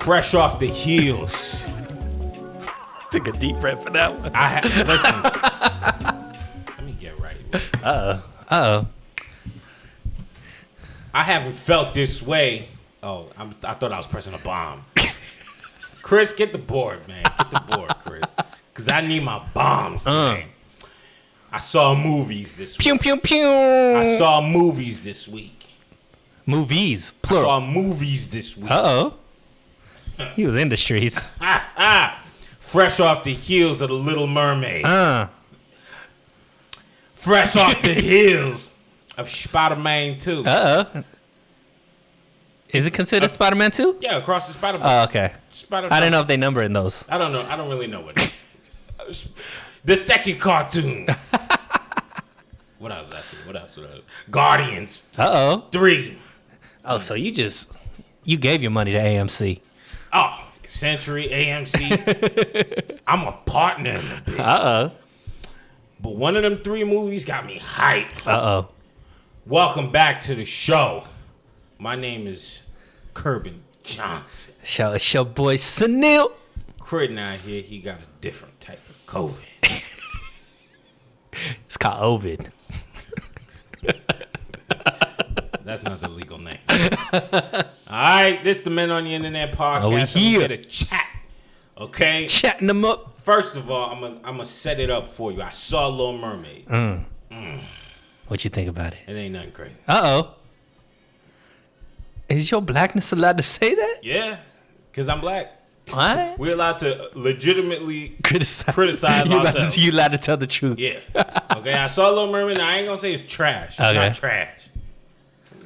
Fresh off the heels. Took a deep breath for that one. Listen. Let me get right. Uh-oh. I haven't felt this way. Oh, I thought I was pressing a bomb. Chris, get the board, man. Get the board, Chris. Because I need my bombs today. I saw movies this week. Pew, pew, pew. I saw movies this week. Movies, I plural. saw movies this week. Uh-oh. He was in the streets. Fresh off the heels of The Little Mermaid. Fresh off the heels of Spider-Man 2. Uh-oh. Is it considered Spider-Man 2? Yeah, Across the Spider-Verse. Oh, okay. Spider-Man. I didn't know if they number in those. I don't know. I don't really know what it is. The second cartoon. What else did I see? What else? Guardians. Uh-oh. 3. Oh, so you gave your money to AMC. Oh, Century, AMC. I'm a partner in the business. Uh-oh. But one of them 3 movies got me hyped. Uh-oh. Welcome back to the show. My name is Kerbin Johnson. It's your boy Sunil. Crittin out here, he got a different type of COVID. It's called Ovid. That's not the legal name. All right, this the Men on the Internet podcast. Oh, we here. I'm here to chat. Okay? Chatting them up. First of all, I'm gonna set it up for you. I saw Little Mermaid. What you think about it? It ain't nothing crazy. Uh-oh. Is your blackness allowed to say that? Yeah, because I'm black. All right. We're allowed to legitimately Criticize ourselves. You allowed to tell the truth. Yeah. Okay, I saw Little Mermaid. Now, I ain't gonna say it's trash. It's not trash.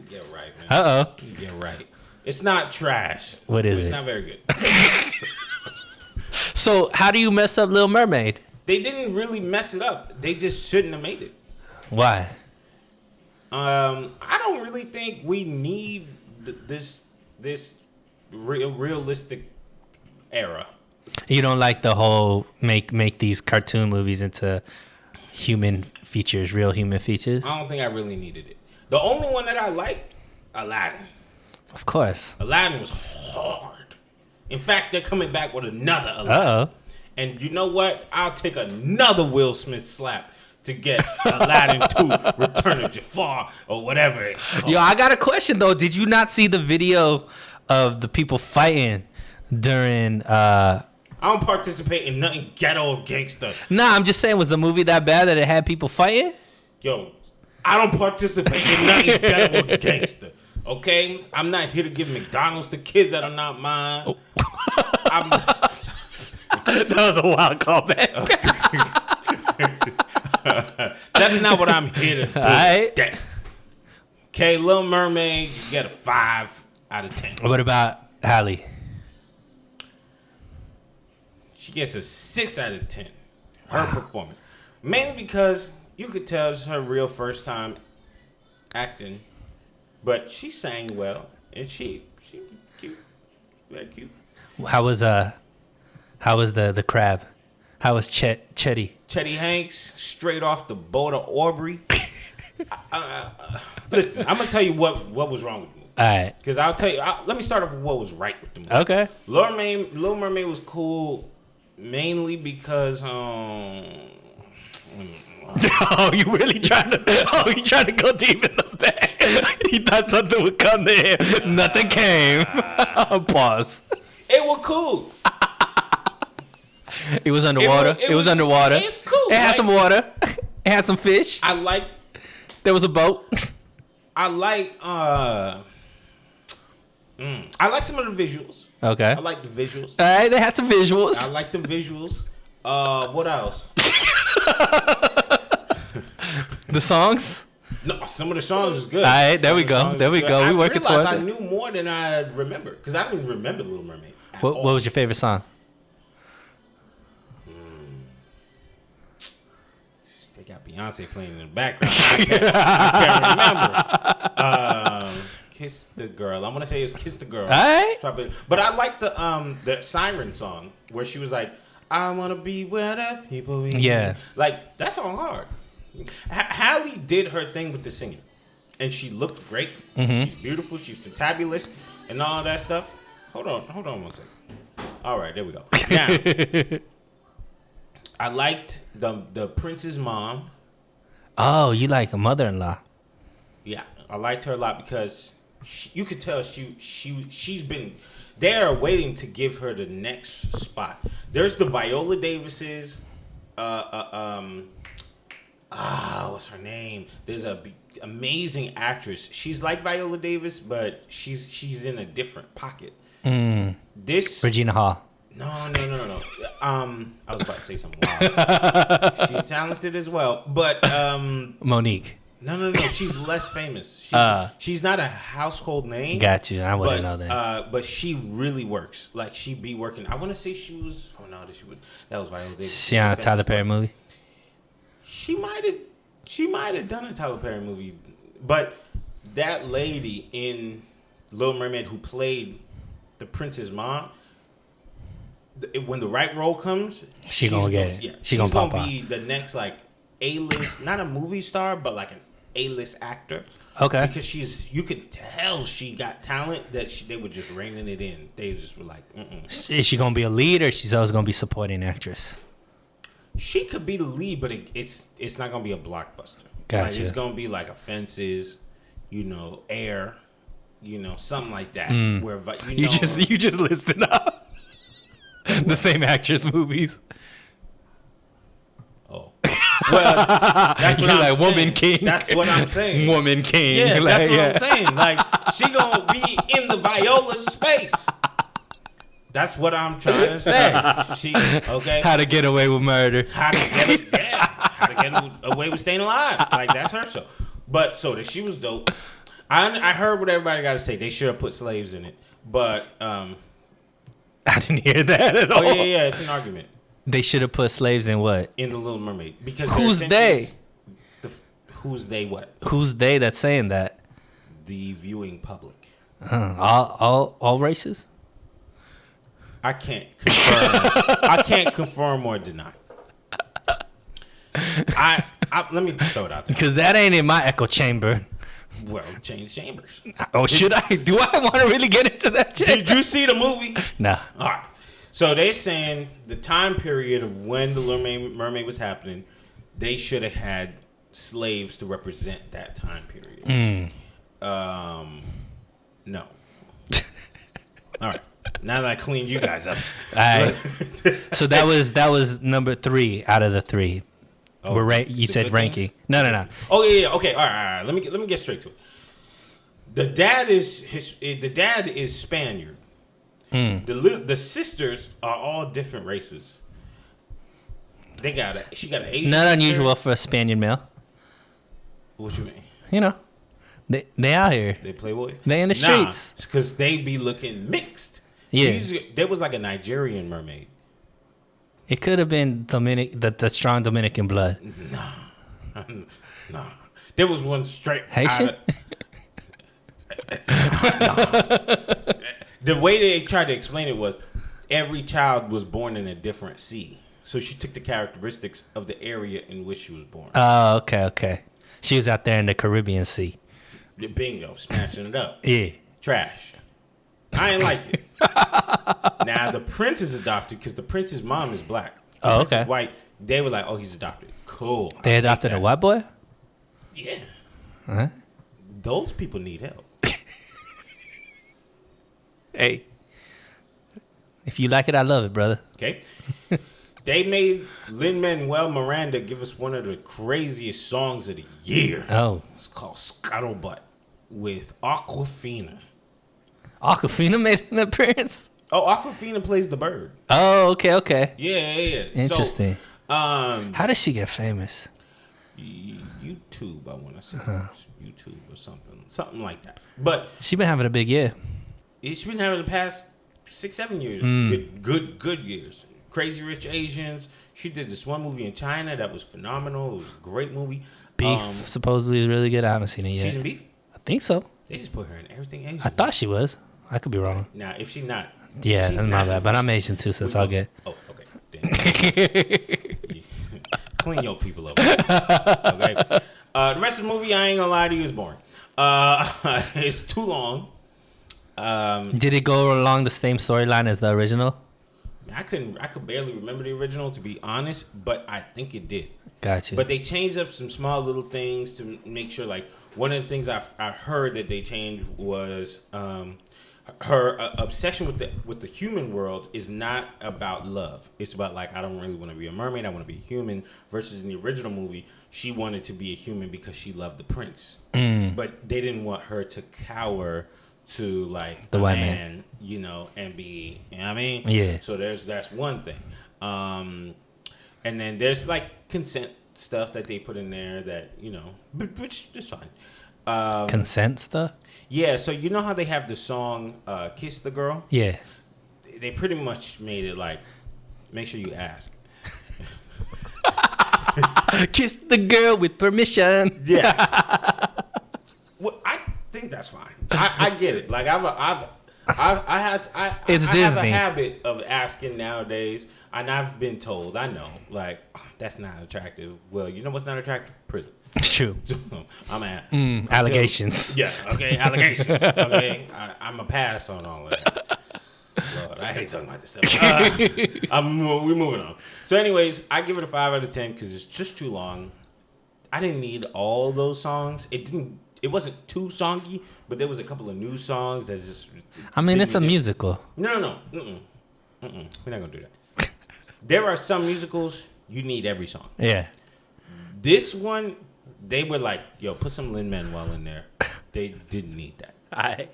Get right, man. Uh-oh. Get right. It's not trash. What is It's it? not very good. So how do you mess up Little Mermaid? They didn't really mess it up. They just shouldn't have made it. Why? I don't really think we need this realistic era. You don't like the whole make these cartoon movies into human features, real human features? I don't think I really needed it. The only one that I liked, Aladdin. Of course. Aladdin was hard. In fact, they're coming back with another Aladdin. Uh-oh. And you know what? I'll take another Will Smith slap to get Aladdin 2 Return of Jafar or whatever it's called. Yo, I got a question, though. Did you not see the video of the people fighting during... I don't participate in nothing ghetto or gangster. Nah, I'm just saying, was the movie that bad that it had people fighting? Yo, I don't participate in nothing ghetto or gangster. Okay? I'm not here to give McDonald's to kids that are not mine. That was a wild callback. That's not what I'm here to do. All right. Okay, Little Mermaid, you get a 5 out of 10. What about Halle? She gets a 6 out of 10. Her performance. Mainly because you could tell it's her real first time acting. But she sang well. And she cute. Very cute. How was the crab? How was Chetty? Chetty Hanks, straight off the boat of Aubrey. Listen, I'm going to tell you what was wrong with the movie. All right. Because I'll tell you, let me start off with what was right with the movie. Okay. Little Mermaid was cool mainly because Oh, you really trying to go deep in the bag? He thought something would come there. Nothing came. Pause. it was cool. It was underwater. It was underwater. It's cool. It had some water. It had some fish. I like There was a boat. I like some of the visuals. Okay. I like the visuals. All right, they had some visuals. I like the visuals. What else? The songs. No, some of the songs was good. All right, there we go. There we go. We working towards I it. knew more than I remember because I didn't even remember Little Mermaid. What was your favorite song? They got Beyonce playing in the background. I can't remember. Kiss the Girl. I'm gonna say it's Kiss the Girl. All right. But I like the Siren song where she was like, I wanna be where the people be. Yeah. Like that song hard. Halle did her thing with the singing, and she looked great. Mm-hmm. She's beautiful. She's fantabulous, and all that stuff. Hold on 1 second. All right, there we go. Now, I liked the prince's mom. Oh, you like a mother-in-law? Yeah, I liked her a lot because you could tell she's been. They are waiting to give her the next spot. There's the Viola Davises. What's her name? There's a amazing actress. She's like Viola Davis, but she's in a different pocket. This Regina Hall. No. I was about to say something wild. She's talented as well, but Monique. No. She's less famous. She's not a household name. Got you. I wouldn't know that. But she really works. Like she be working. I want to say she was. Oh no, that was Viola Davis. She on a Tyler Perry movie. She might have done a Tyler Perry movie, but that lady in Little Mermaid who played the prince's mom, when the right role comes, she's gonna get it. Yeah, she's gonna pop out. Be the next like A-list, not a movie star, but like an A-list actor. Okay. Because you could tell she got talent that they were just reining it in. They just were like, Is she gonna be a lead or she's always gonna be supporting actress? She could be the lead, but it's not gonna be a blockbuster. Gotcha. Like, it's gonna be like a Fences, Air, something like that. Where You just listed up the same actress movies. Oh, well, that's what You're I'm like saying. Woman King. That's what I'm saying. Woman King. Yeah, like, that's what I'm saying. Like she gonna be in the Viola space. That's what I'm trying to say. Okay. How to Get Away with Murder. How to get away with staying alive. Like that's her show. But so she was dope. I heard what everybody got to say. They should have put slaves in it. But I didn't hear that at all. oh yeah, it's an argument. They should have put slaves in what? In the Little Mermaid because who's they? Who's they? What? Who's they that's saying that? The viewing public. All races. I can't confirm. I can't confirm or deny. Let me throw it out there. Because that ain't in my echo chamber. Well, change chambers. Oh, should I? Do I want to really get into that chamber? Did you see the movie? Nah. All right. So they saying the time period of when the Little Mermaid was happening, they should have had slaves to represent that time period. No. All right. Now that I cleaned you guys up. All right. So that was number 3 out of the 3. Oh, You said ranking. Things? No. Oh yeah. Okay. All right. Let me get straight to it. The dad is Spaniard. The sisters are all different races. She got an Asian. Not sister. unusual for a Spaniard male. What you mean? They out here. They playboy. They in the streets. Because they be looking mixed. Yeah. There was like a Nigerian mermaid. It could have been the strong Dominican blood. Nah. There was one straight Haitian? The way they tried to explain it was every child was born in a different sea. So she took the characteristics of the area in which she was born. Oh, okay. She was out there in the Caribbean Sea. Bingo, smashing it up. Yeah. Trash. I ain't like it. Now, the prince is adopted because the prince's mom is black. Oh, The prince okay. is white. They were like, oh, he's adopted. Cool. They adopted a white boy? Yeah. Huh? Those people need help. Hey. If you like it, I love it, brother. Okay. They made Lin-Manuel Miranda give us one of the craziest songs of the year. Oh. It's called Scuttlebutt with Aquafina. Aquafina made an appearance? Oh, Aquafina plays the bird. Oh, okay. Yeah. Interesting. So, how did she get famous? YouTube, I want to say. YouTube or something like that. But She been having a big year. it's been having the past 6-7 years. Good years. Crazy Rich Asians. She did this one movie in China that was phenomenal. It was a great movie. Beef supposedly is really good. I haven't seen it yet. She's in Beef. I think so. They just put her in everything Asian. I thought she was. I could be wrong. Now, if she's not. Yeah, she's that's my not- bad. But I'm Asian too, so it's all good. Oh, okay. Damn. Clean your people up. Okay. The rest of the movie, I ain't gonna lie to you, is boring. It's too long. Did it go along the same storyline as the original? I could barely remember the original, to be honest, but I think it did. Gotcha. But they changed up some small little things to make sure. Like one of the things I heard that they changed was her obsession with the human world is not about love. It's about like, I don't really want to be a mermaid. I want to be a human. Versus in the original movie, she wanted to be a human because she loved the prince. But they didn't want her to cower to like the a white man, you know, and be, you know what I mean? Yeah. So that's one thing. And then there's like consent stuff that they put in there that, you know, which is fine. Consent stuff? Yeah, so you know how they have the song Kiss the Girl? Yeah. They pretty much made it like, make sure you ask. Kiss the girl with permission. Yeah. Well, I think that's fine. I get it. Like I It's have Disney. a habit of asking nowadays, and I've been told, I know, like, oh, that's not attractive. Well, you know what's not attractive? Prison. True. I'm ass. Allegations. Yeah, okay, allegations. Okay, I'm a pass on all of that. Lord, I hate talking about this stuff. We're moving on. So anyways, I give it a 5 out of 10 because it's just too long. I didn't need all those songs. It wasn't too songy, but there was a couple of new songs that just... I mean, it's a musical. No. We're not going to do that. There are some musicals, you need every song. Yeah. This one, they were like, yo, put some Lin-Manuel in there. They didn't need that.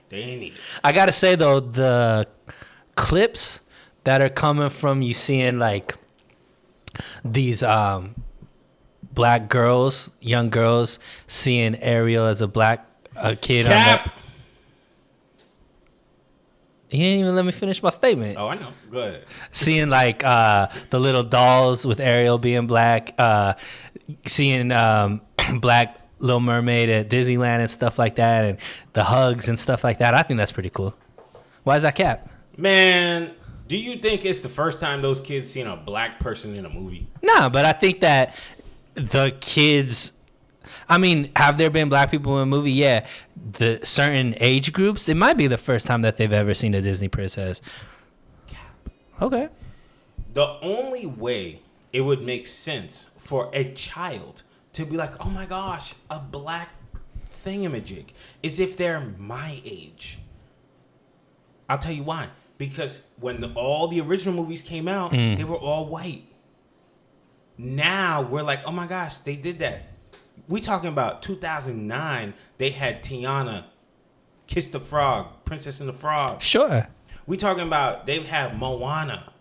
They ain't need it. I got to say, though, the clips that are coming from you seeing, like, these black girls, young girls, seeing Ariel as a black kid. Cap! He didn't even let me finish my statement. Oh, I know. Go ahead. Seeing, like, the little dolls with Ariel being black, seeing black Little Mermaid at Disneyland and stuff like that, and the hugs and stuff like that. I think that's pretty cool. Why is that cap? Man, do you think it's the first time those kids seen a black person in a movie? Nah, but I think that the kids... I mean, have there been black people in a movie? Yeah. The certain age groups, it might be the first time that they've ever seen a Disney princess. Cap. Okay. The only way it would make sense for a child to be like, oh my gosh, a black thingamajig, is if they're my age. I'll tell you why. Because when all the original movies came out, they were all white. Now we're like, oh my gosh, they did that. We talking about 2009, they had Tiana, Kiss the Frog, Princess and the Frog. Sure. We talking about they've had Moana.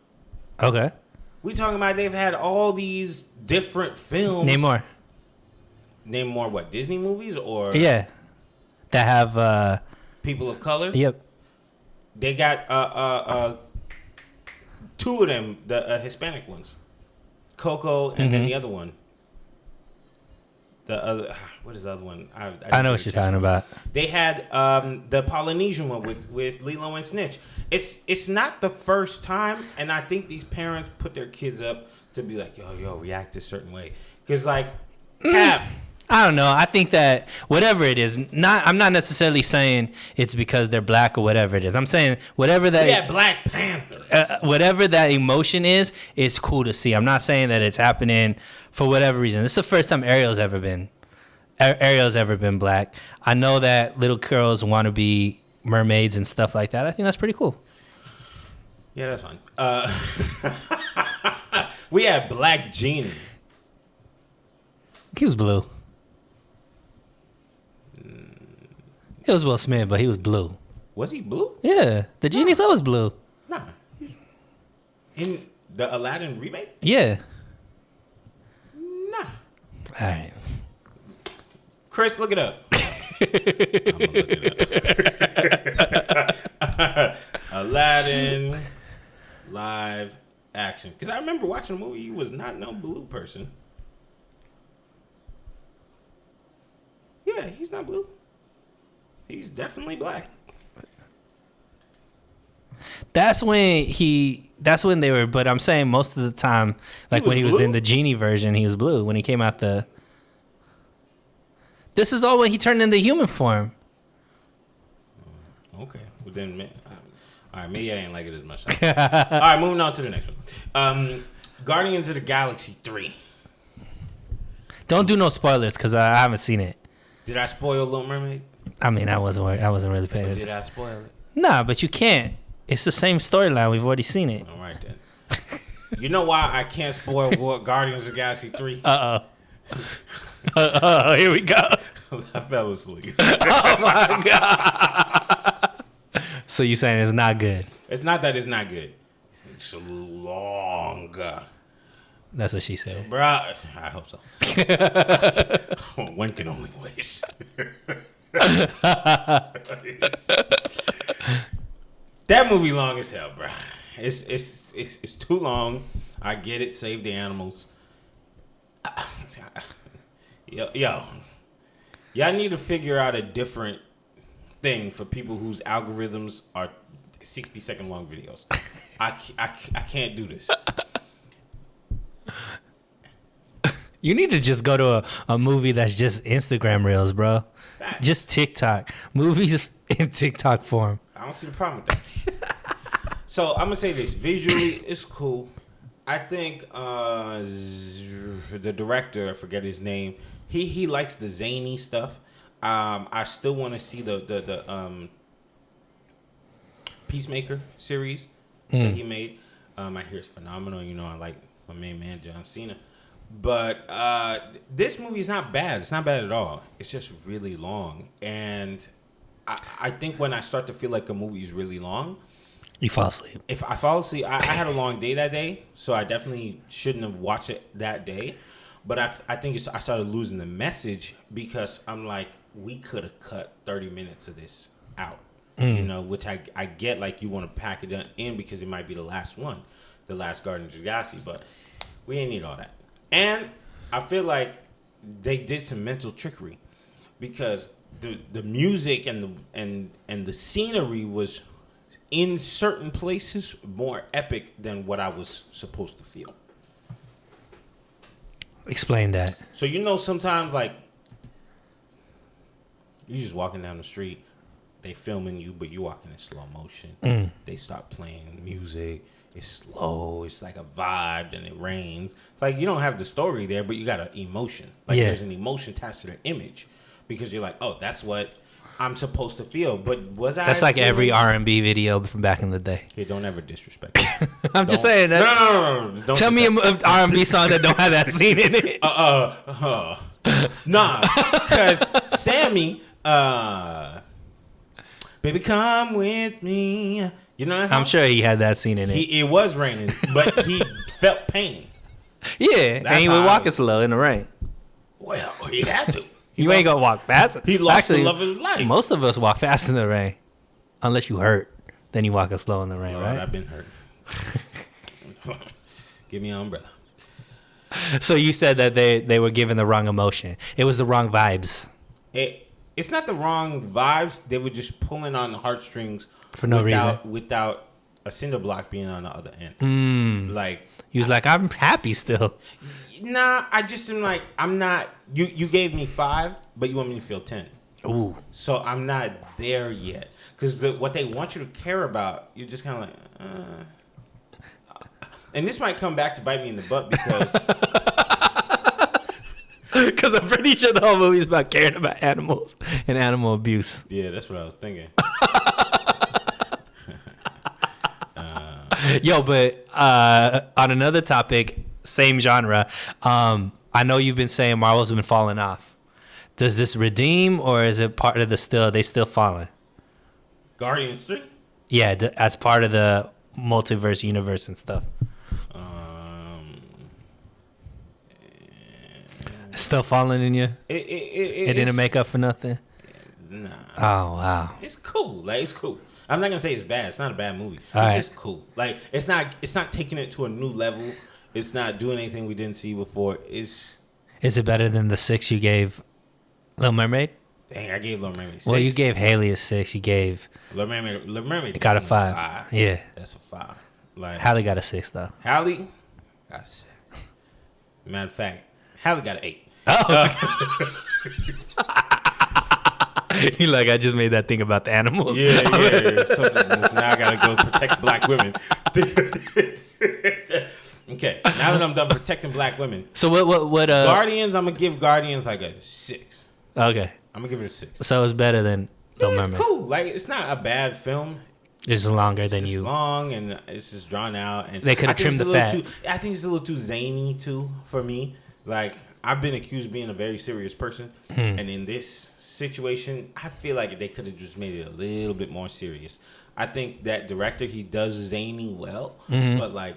Okay. We talking about they've had all these different films. Name more. Name more what? Disney movies or Yeah. That have people of color? Yep. They got two of them, the Hispanic ones. Coco and then the other one. The other, what is the other one? I know what you're talking about. They had the Polynesian one with Lilo and Snitch. It's not the first time, and I think these parents put their kids up to be like, yo, react a certain way. Because, like, Cap. I don't know. I think that whatever it is, I'm not necessarily saying it's because they're black or whatever it is. I'm saying whatever that... Yeah, Black Panther. Whatever that emotion is, it's cool to see. I'm not saying that it's happening for whatever reason. This is the first time Ariel's ever been black. I know that little girls want to be mermaids and stuff like that. I think that's pretty cool. Yeah, that's fine. We had Black Genie. He was blue. It was Will Smith, but he was blue. Was he blue? Yeah, the genie's always blue. Nah. In the Aladdin remake? Yeah. Nah. All right. Chris, look it up. I'm gonna look it up. Aladdin live action. Because I remember watching the movie. He was not no blue person. Yeah, he's not blue. He's definitely black. That's when they were, but I'm saying most of the time, like when he was in the genie version, he was blue. When he came out this is all when he turned into human form. Okay. Well, then all right, maybe I didn't like it as much. All right, moving on to the next one. Guardians of the Galaxy 3. Don't do no spoilers because I haven't seen it. Did I spoil Little Mermaid? I mean, I wasn't really paying attention. Did I spoil it? Nah, but you can't. It's the same storyline. We've already seen it. All right then. You know why I can't spoil Guardians of the Galaxy 3? Here we go. I fell asleep. Oh my god. So you saying it's not good? It's not that it's not good. It's long. That's what she said. Bruh, I hope so. One can only wish. That movie long as hell, bruh. It's too long. I get it. Save the animals. Yo, y'all need to figure out a different thing for people whose algorithms are 60-second long videos. I can't do this. You need to just go to a movie that's just Instagram reels, bro. Fact. Just TikTok. Movies in TikTok form. I don't see the problem with that. So I'm gonna say this: visually, it's cool. I think the director, I forget his name, he likes the zany stuff. I still want to see the Peacemaker series that he made. I hear it's phenomenal. You know, I like my main man John Cena. But this movie is not bad. It's not bad at all. It's just really long. And I think when I start to feel like a movie is really long, you fall asleep. If I fall asleep, I had a long day that day, so I definitely shouldn't have watched it that day. But I think I started losing the message because I'm like, we could have cut 30 minutes of this out. You know, which I get, like, you want to pack it in because it might be the last one, the last Guardians of the Galaxy, but we didn't need all that. And I feel like they did some mental trickery because the music and the scenery was in certain places more epic than what I was supposed to feel. Explain that. So, you know, sometimes, like, you just walking down the street, they filming you, but you walking in slow motion. They stop playing music. It's slow. It's like a vibe, and it rains. It's like you don't have the story there, but you got an emotion. Like, there's an emotion attached to the image because you're like, oh, that's what I'm supposed to feel. But was I? That's like every R&B video from back in the day. Hey, don't ever disrespect me. I'm just saying that. No. Don't tell me an R&B song that don't have that scene in it. Nah, because Sammy, baby, come with me. You know that song? I'm sure he had that scene in it. It was raining, but he felt pain. Yeah, and he was walking slow in the rain. Well, he had to. You ain't gonna walk fast. He lost the love of his life. Most of us walk fast in the rain, unless you hurt. Then you walk slow in the rain, Lord, right? I've been hurt. Give me an umbrella. So you said that they were given the wrong emotion. It was the wrong vibes. It's not the wrong vibes. They were just pulling on the heartstrings for no reason, without a cinder block being on the other end. Like, he was like, I'm happy still. Nah, I just am like, I'm not. You gave me 5, but you want me to feel 10. Ooh. So I'm not there yet. Because what they want you to care about, you're just kind of like, And this might come back to bite me in the butt because... Because I'm pretty sure the whole movie is about caring about animals and animal abuse. Yeah, that's what I was thinking. Yo, but on another topic, same genre, I know you've been saying Marvel's been falling off. Does this redeem, or is it part of they still falling? Guardians 3? Yeah, as part of the multiverse universe and stuff. Still falling in you? It didn't make up for nothing? Nah. Oh, wow. It's cool. Like, it's cool. I'm not gonna say it's bad. It's not a bad movie. All right. It's just cool. Like, it's not taking it to a new level. It's not doing anything we didn't see before. Is it better than the 6 you gave Little Mermaid? Dang, I gave Little Mermaid 6. Well, you gave Haley a 6. You gave Little Mermaid got a 5. Yeah. That's a 5. Like, Halle got a 6 though. Halle got a 6. Matter of fact, Halle got an 8. Oh. You like, I just made that thing about the animals. Yeah. Something. So now I gotta go protect black women. Okay, now that I'm done protecting black women. So what Guardians, I'm gonna give Guardians like a 6. Okay. I'm gonna give it a 6. So it's better than Little It's Mermaid. cool. Like, it's not a bad film. It's longer than It's you. long and it's just drawn out. And They could have trimmed the fat. I think it's a little too zany too for me. Like, I've been accused of being a very serious person, and in this situation, I feel like they could have just made it a little bit more serious. I think that director, he does zany well, but like,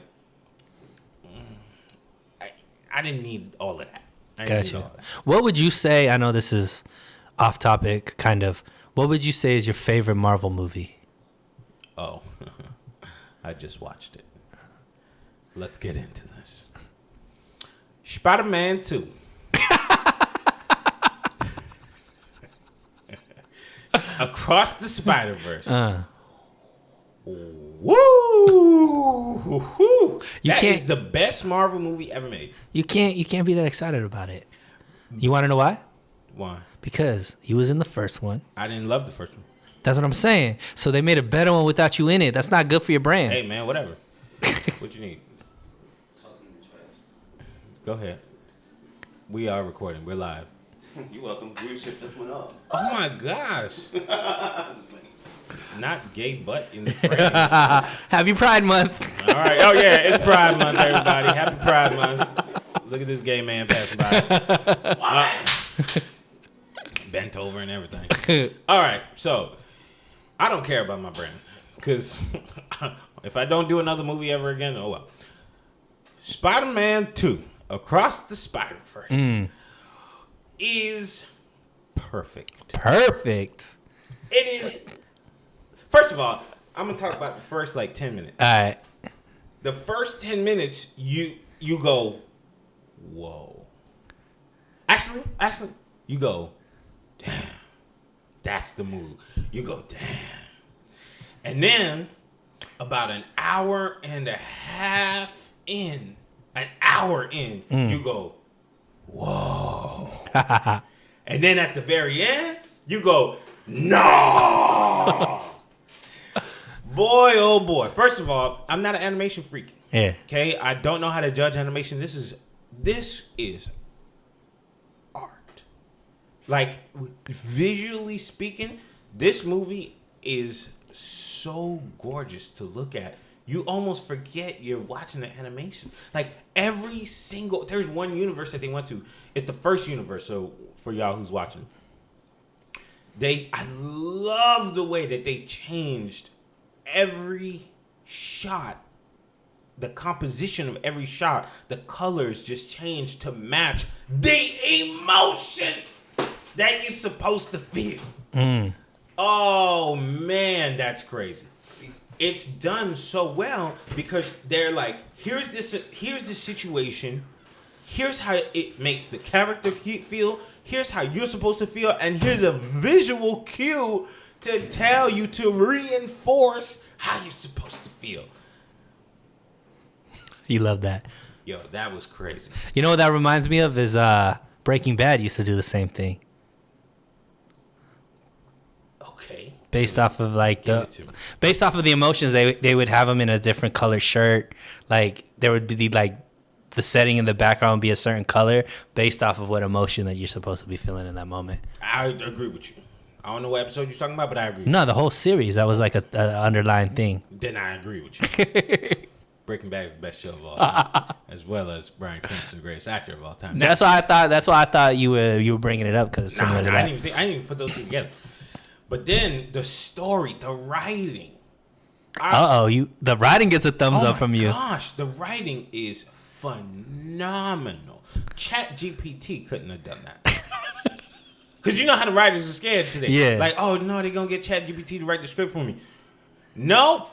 I didn't need all of that. Gotcha. What would you say? I know this is off topic, kind of. What would you say is your favorite Marvel movie? Oh, I just watched it. Let's get into this. Spider-Man 2. Across the Spider-Verse. Woo! That is the best Marvel movie ever made. You can't be that excited about it. You want to know why? Why? Because you was in the first one. I didn't love the first one. That's what I'm saying. So they made a better one without you in it. That's not good for your brand. Hey, man, whatever. What you need? Go ahead. We are recording. We're live. You're welcome. We shift this one up. Oh, my gosh. Not gay butt in the frame. Happy Pride Month. All right. Oh, yeah. It's Pride Month, everybody. Happy Pride Month. Look at this gay man passing by. Bent over and everything. All right. So, I don't care about my brand. Because if I don't do another movie ever again, oh well. Spider-Man 2, Across the Spider-Verse, is perfect. Perfect. It is. First of all, I'm going to talk about the first, 10 minutes. All right. The first 10 minutes, you go, whoa. Actually, you go, damn. That's the move. You go, damn. And then, about an hour and a half in, you go, whoa. And then at the very end, you go, no. Boy, oh boy. First of all, I'm not an animation freak. Yeah. Okay? I don't know how to judge animation. This is art. Like, visually speaking, this movie is so gorgeous to look at. You almost forget you're watching the animation. Like, there's one universe that they went to. It's the first universe, so for y'all who's watching. I love the way that they changed every shot. The composition of every shot, the colors just changed to match the emotion that you're supposed to feel. Oh, man, that's crazy. It's done so well because they're like, here's the situation, here's how it makes the character feel, here's how you're supposed to feel, and here's a visual cue to tell you, to reinforce how you're supposed to feel. You love that. Yo, that was crazy. You know what that reminds me of is Breaking Bad used to do the same thing. Okay. Based off of based off of the emotions, they would have them in a different color shirt. Like there would be the setting in the background would be a certain color based off of what emotion that you're supposed to be feeling in that moment. I agree with you. I don't know what episode you're talking about, but I agree. No, the whole series, that was like a underlying thing. Then I agree with you. Breaking Bad is the best show of all time, as well as Bryan Cranston, the greatest actor of all time. That's why I thought you were bringing it up because I didn't even put those two together. But then the story, the writing. The writing gets a thumbs up from you. Oh my gosh, the writing is phenomenal. ChatGPT couldn't have done that. Because you know how the writers are scared today. Yeah. Like, oh no, they're going to get ChatGPT to write the script for me. Nope.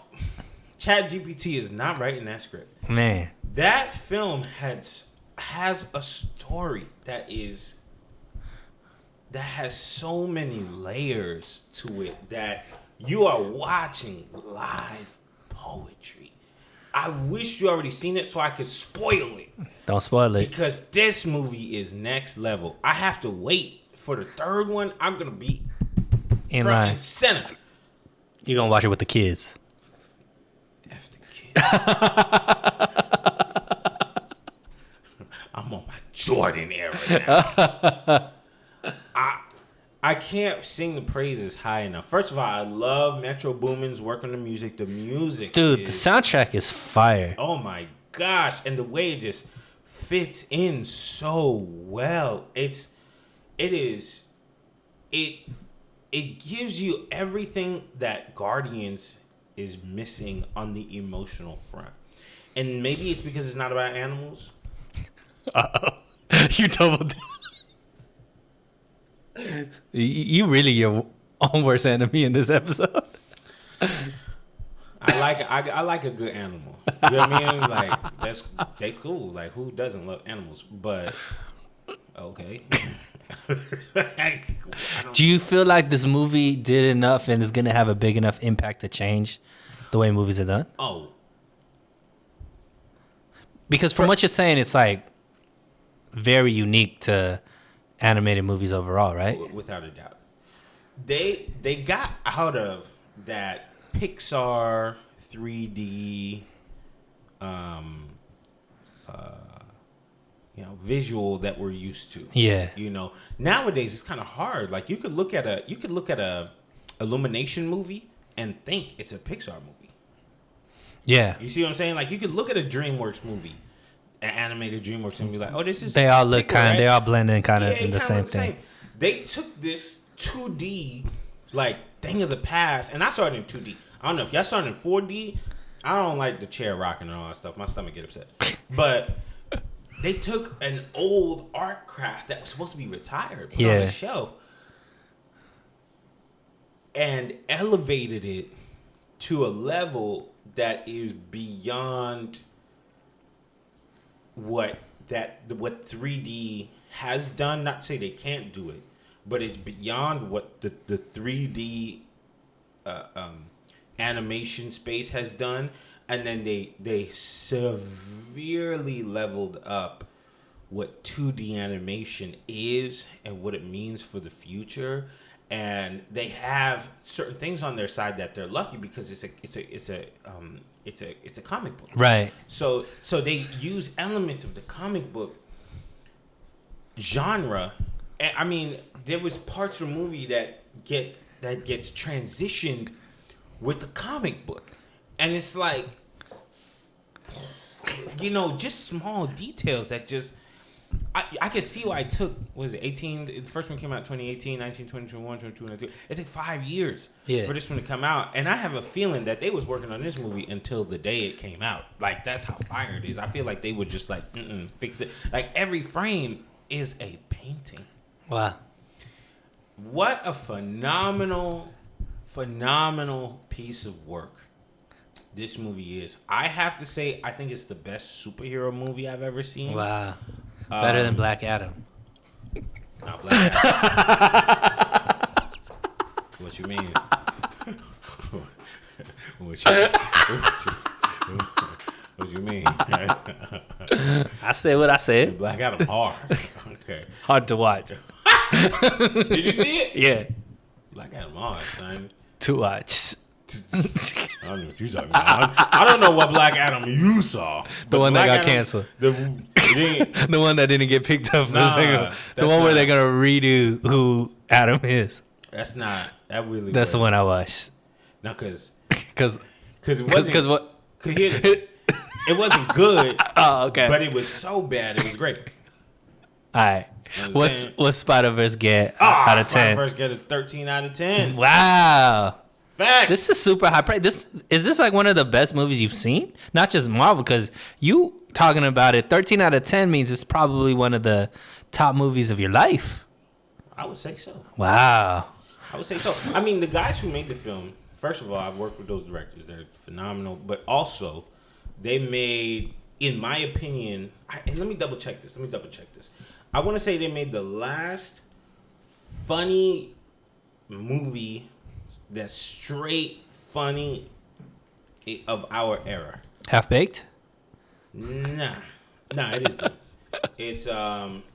ChatGPT is not writing that script. Man. That film has a story that has so many layers to it that you are watching live poetry. I wish you already seen it so I could spoil it. Don't spoil it. Because this movie is next level. I have to wait for the third one. I'm going to be In front line. and center. You're going to watch it with the kids. F the kids. I'm on my Jordan era now. I can't sing the praises high enough. First of all, I love Metro Boomin's work on the music. The music, Dude, is, the soundtrack is fire. oh my gosh, and the way it just fits in so well. It gives you everything that Guardians is missing on the emotional front. And maybe it's because it's not about animals. You doubled. You really your own worst enemy in this episode. I like a good animal. You know what I mean? Like they cool. Like who doesn't love animals? But okay. Do you feel like this movie did enough and is gonna have a big enough impact to change the way movies are done? Oh, because from what you're saying, it's like very unique to animated movies overall, right? without a doubt. They got out of that Pixar 3D visual that we're used to. Yeah. Nowadays it's kind of hard. Like you could look at a Illumination movie and think it's a Pixar movie. Yeah. You see what I'm saying? Like you could look at a DreamWorks movie, an animated DreamWorks, and be like, "Oh, this is." They all look Pixar, right? they all blend in kind of Yeah, in the kinda same look the thing. They took this 2D like thing of the past, and I saw it in 2D. I don't know if y'all saw it in 4D. I don't like the chair rocking and all that stuff. My stomach get upset. But they took an old art craft that was supposed to be retired, put on a shelf, and elevated it to a level that is beyond what 3D has done. Not to say they can't do it, but it's beyond what the 3D animation space has done. And then they severely leveled up what 2D animation is and what it means for the future. And they have certain things on their side that they're lucky because it's a comic book, Right. So they use elements of the comic book genre. I mean, there was parts of the movie that gets transitioned with the comic book, and it's like, just small details that just. I can see why it took, what is it, 18? The first one came out 2018, 19, 20, 21, 22, 23. It took 5 years for this one to come out. And I have a feeling that they was working on this movie until the day it came out. Like, that's how fire it is. I feel like they would just, fix it. Like, every frame is a painting. Wow. What a phenomenal piece of work this movie is. I have to say, I think it's the best superhero movie I've ever seen. Wow. Better than Black Adam. Not Black Adam. What you mean? What you mean? I said what I said. Black Adam hard. Okay. Hard to watch. Did you see it? Yeah. Black Adam hard, son. To watch. I don't know what you're talking about. I don't know what Black Adam you saw. The one that Black got canceled. The one that didn't get picked up for a single. The that's one where not- they're going to redo who Adam is. That's not. That really. That's the one I watched. No, because Because it wasn't. what? It wasn't good. Oh, okay. But it was so bad. It was great. All right. Understand? What's Spider-Verse get out of 10? First get a 13 out of 10. Wow. Fact. This is super high praise. Is this like one of the best movies you've seen? Not just Marvel, because you talking about it. 13 out of 10 means it's probably one of the top movies of your life. I would say so. Wow. I would say so. I mean, the guys who made the film, first of all, I've worked with those directors. They're phenomenal. But also, they made, in my opinion, and let me double check this. I want to say they made the last funny movie that's straight funny of our era. Half-Baked? Nah, it isn't. It's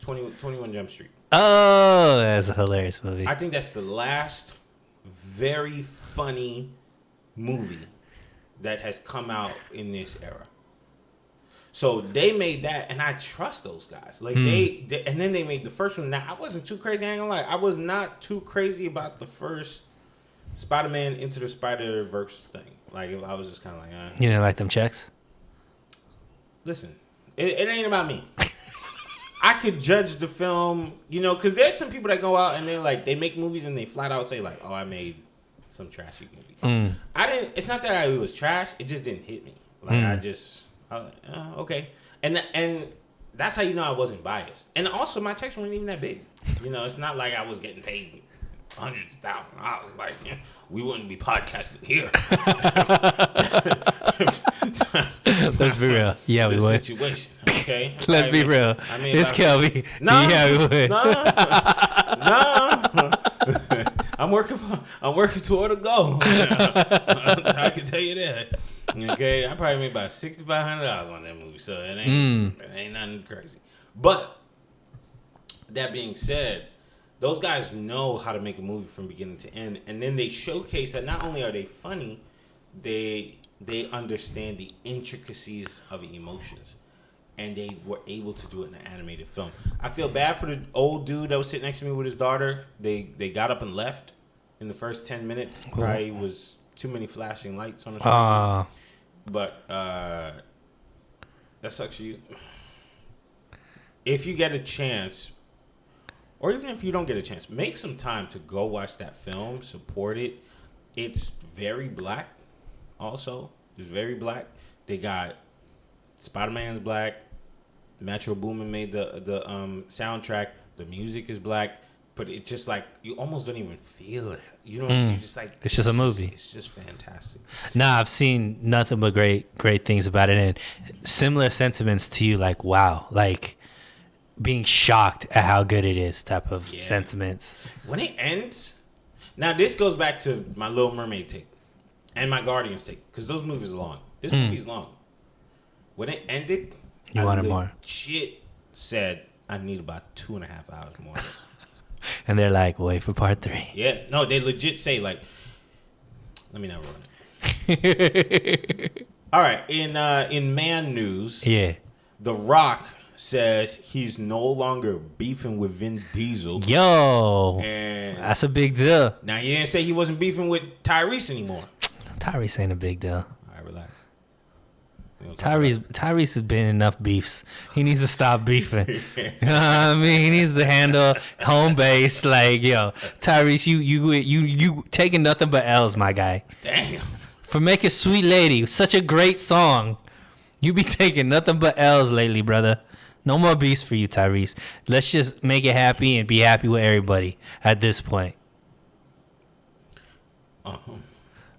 21 Jump Street. Oh, that's a hilarious movie. I think that's the last very funny movie that has come out in this era. So they made that, and I trust those guys. Like they and then they made the first one. Now I wasn't too crazy. I ain't gonna lie. I was not too crazy about the first Spider-Man Into the Spider-Verse thing. Like I was just kind of like, You didn't like them checks? listen, it ain't about me. I could judge the film, because there's some people that go out and they're like, they make movies and they flat out say like, oh, I made some trashy movie. It's not that it was trash. It just didn't hit me. Like I was like, okay. And that's how you know I wasn't biased. And also my checks weren't even that big. It's not like I was getting paid hundreds of thousands. I was like, we wouldn't be podcasting here. Let's be real. Yeah, we would. Situation, okay? Let's be real. I mean, it's Kelby. No, yeah, we would. No. I'm working toward a goal. I can tell you that. Okay, I probably made about $6,500 on that movie, so it ain't nothing crazy. But that being said, those guys know how to make a movie from beginning to end, and then they showcase that not only are they funny, they understand the intricacies of emotions, and they were able to do it in an animated film. I feel bad for the old dude that was sitting next to me with his daughter. They got up and left in the first 10 minutes. Probably was too many flashing lights on the screen. But that sucks for you. If you get a chance, or even if you don't get a chance, make some time to go watch that film, support it. It's very black also. It's very black. They got Spider-Man's black. Metro Boomin made the soundtrack. The music is black. But it's just like, you almost don't even feel it. You just like... It's just a movie. It's just fantastic. Nah, I've seen nothing but great things about it. And similar sentiments to you, like, wow. Like, being shocked at how good it is type of sentiments. When it ends... Now, this goes back to my Little Mermaid take. And my Guardians take. Because those movies are long. This movie's long. When it ended... You wanted more. Shit said, I need about 2.5 hours more. And they're like, wait for part 3. Yeah, no, they legit say like, let me not ruin it. All right, in man news, The Rock says he's no longer beefing with Vin Diesel. Yo, and that's a big deal. Now he didn't say he wasn't beefing with Tyrese anymore. Tyrese ain't a big deal. All right, relax. Tyrese has been enough beefs. He needs to stop beefing. You know what I mean? He needs to handle home base. Like, yo, Tyrese, you taking nothing but L's, my guy. Damn. For making Sweet Lady such a great song, you be taking nothing but L's lately, brother. No more beefs for you, Tyrese. Let's just make it happy and be happy with everybody at this point.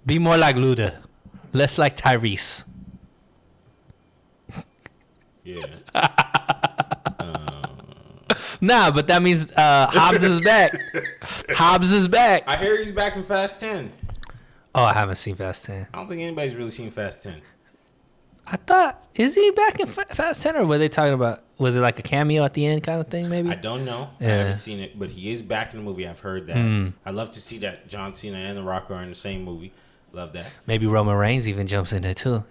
Be more like Luda. Less like Tyrese. Yeah. Nah, but that means Hobbs is back. Hobbs is back. I hear he's back in Fast 10. Oh, I haven't seen Fast 10. I don't think anybody's really seen Fast 10. I thought, is he back in Fast 10 or were they talking about, was it like a cameo at the end kind of thing maybe? I don't know. Yeah. I haven't seen it, but he is back in the movie. I've heard that. I'd love to see that John Cena and The Rock are in the same movie. Love that. Maybe Roman Reigns even jumps in there too.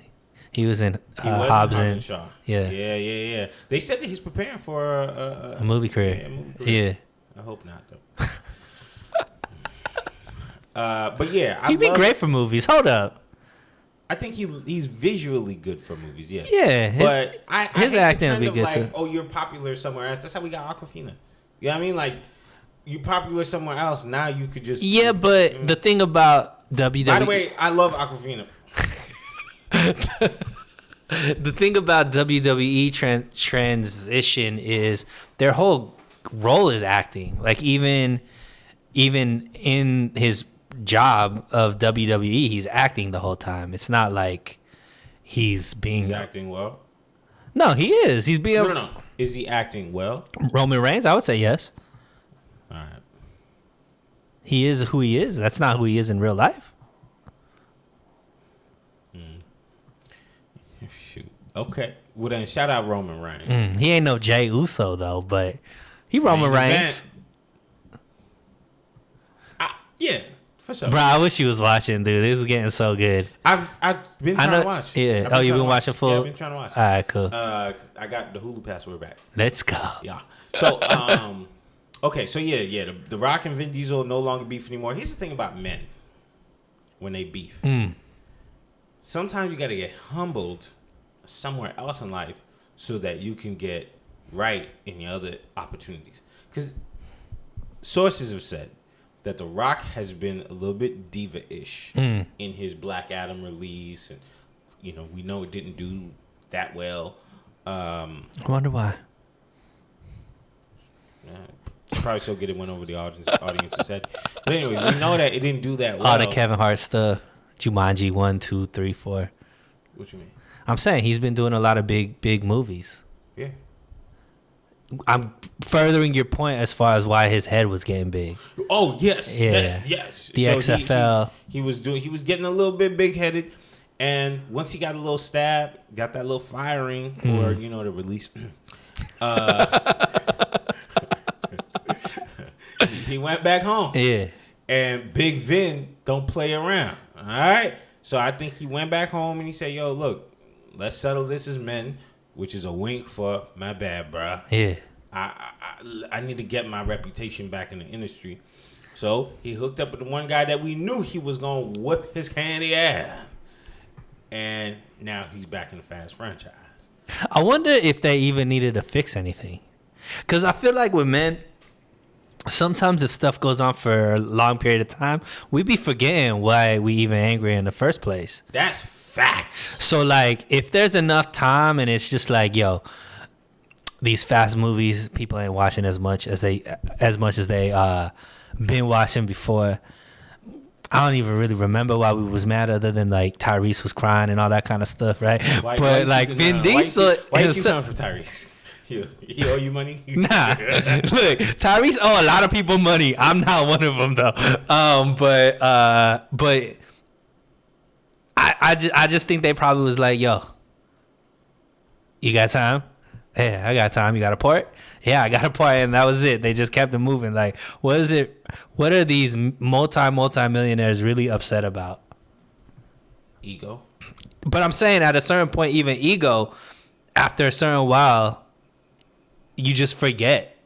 He was in Hobbs and Shaw. Yeah. Yeah. They said that he's preparing for a movie career. Yeah, a movie career. Yeah. I hope not, though. But yeah, He'd be great for movies. Hold up. I think he's visually good for movies. Yeah. Yeah. But his acting would be good like, too. Oh, you're popular somewhere else. That's how we got Aquafina. You know what I mean? Like, you're popular somewhere else. Now you could just. Yeah, but the thing about WWE. By the way, I love Aquafina. The thing about WWE transition is their whole role is acting. Like even in his job of WWE, he's acting the whole time. It's not like he's acting well. No, he is. He's being No. Is he acting well? Roman Reigns, I would say yes. All right. He is who he is. That's not who he is in real life. Shoot. Okay. Well then, shout out Roman Reigns. He ain't no Jey Uso though, but he Roman Reigns. Yeah, For sure. Bro, I wish you was watching, dude. This is getting so good. I've been trying to watch. Yeah. Oh, you've been watching full? Yeah, I've been trying to watch. All right, cool. I got the Hulu password back. Let's go. Yeah. So, okay. So, yeah. The Rock and Vin Diesel no longer beef anymore. Here's the thing about men when they beef. Sometimes you got to get humbled somewhere else in life so that you can get right in your other opportunities. Because sources have said that The Rock has been a little bit diva-ish in his Black Adam release. And, we know it didn't do that well. I wonder why. Probably so good it went over the audience's head. But anyway, we know that it didn't do that well. Oh, the Kevin Hart stuff. Jumanji 1, 2, 3, 4. What you mean? I'm saying he's been doing a lot of big movies. Yeah. I'm furthering your point as far as why his head was getting big. Oh, yes. Yeah. Yes. The So XFL. He was getting a little bit big-headed. And once he got a little stab, got that little firing, or, the release. He went back home. Yeah. And Big Vin don't play around. All right? So I think he went back home and he said, yo, look, let's settle this as men, which is a wink for my bad, bruh. Yeah. I need to get my reputation back in the industry. So he hooked up with the one guy that we knew he was going to whip his candy ass. And now he's back in the Fast franchise. I wonder if they even needed to fix anything. Because I feel like with men, sometimes if stuff goes on for a long period of time, we be forgetting why we even angry in the first place. That's facts. So, like, if there's enough time and it's just like, yo, these fast movies, people ain't watching as much as they been watching before. I don't even really remember why we was mad, other than like Tyrese was crying and all that kind of stuff, right? But like Vin Diesel, why you keep coming for Tyrese? He owe you money? Nah, look, Tyrese owe a lot of people money. I'm not one of them though. But I just think they probably was like, yo, you got time? Yeah, I got time. You got a part? Yeah, I got a part, and that was it. They just kept it moving. Like, what is it? What are these multi-millionaires really upset about? Ego. But I'm saying at a certain point, even ego, after a certain while, you just forget.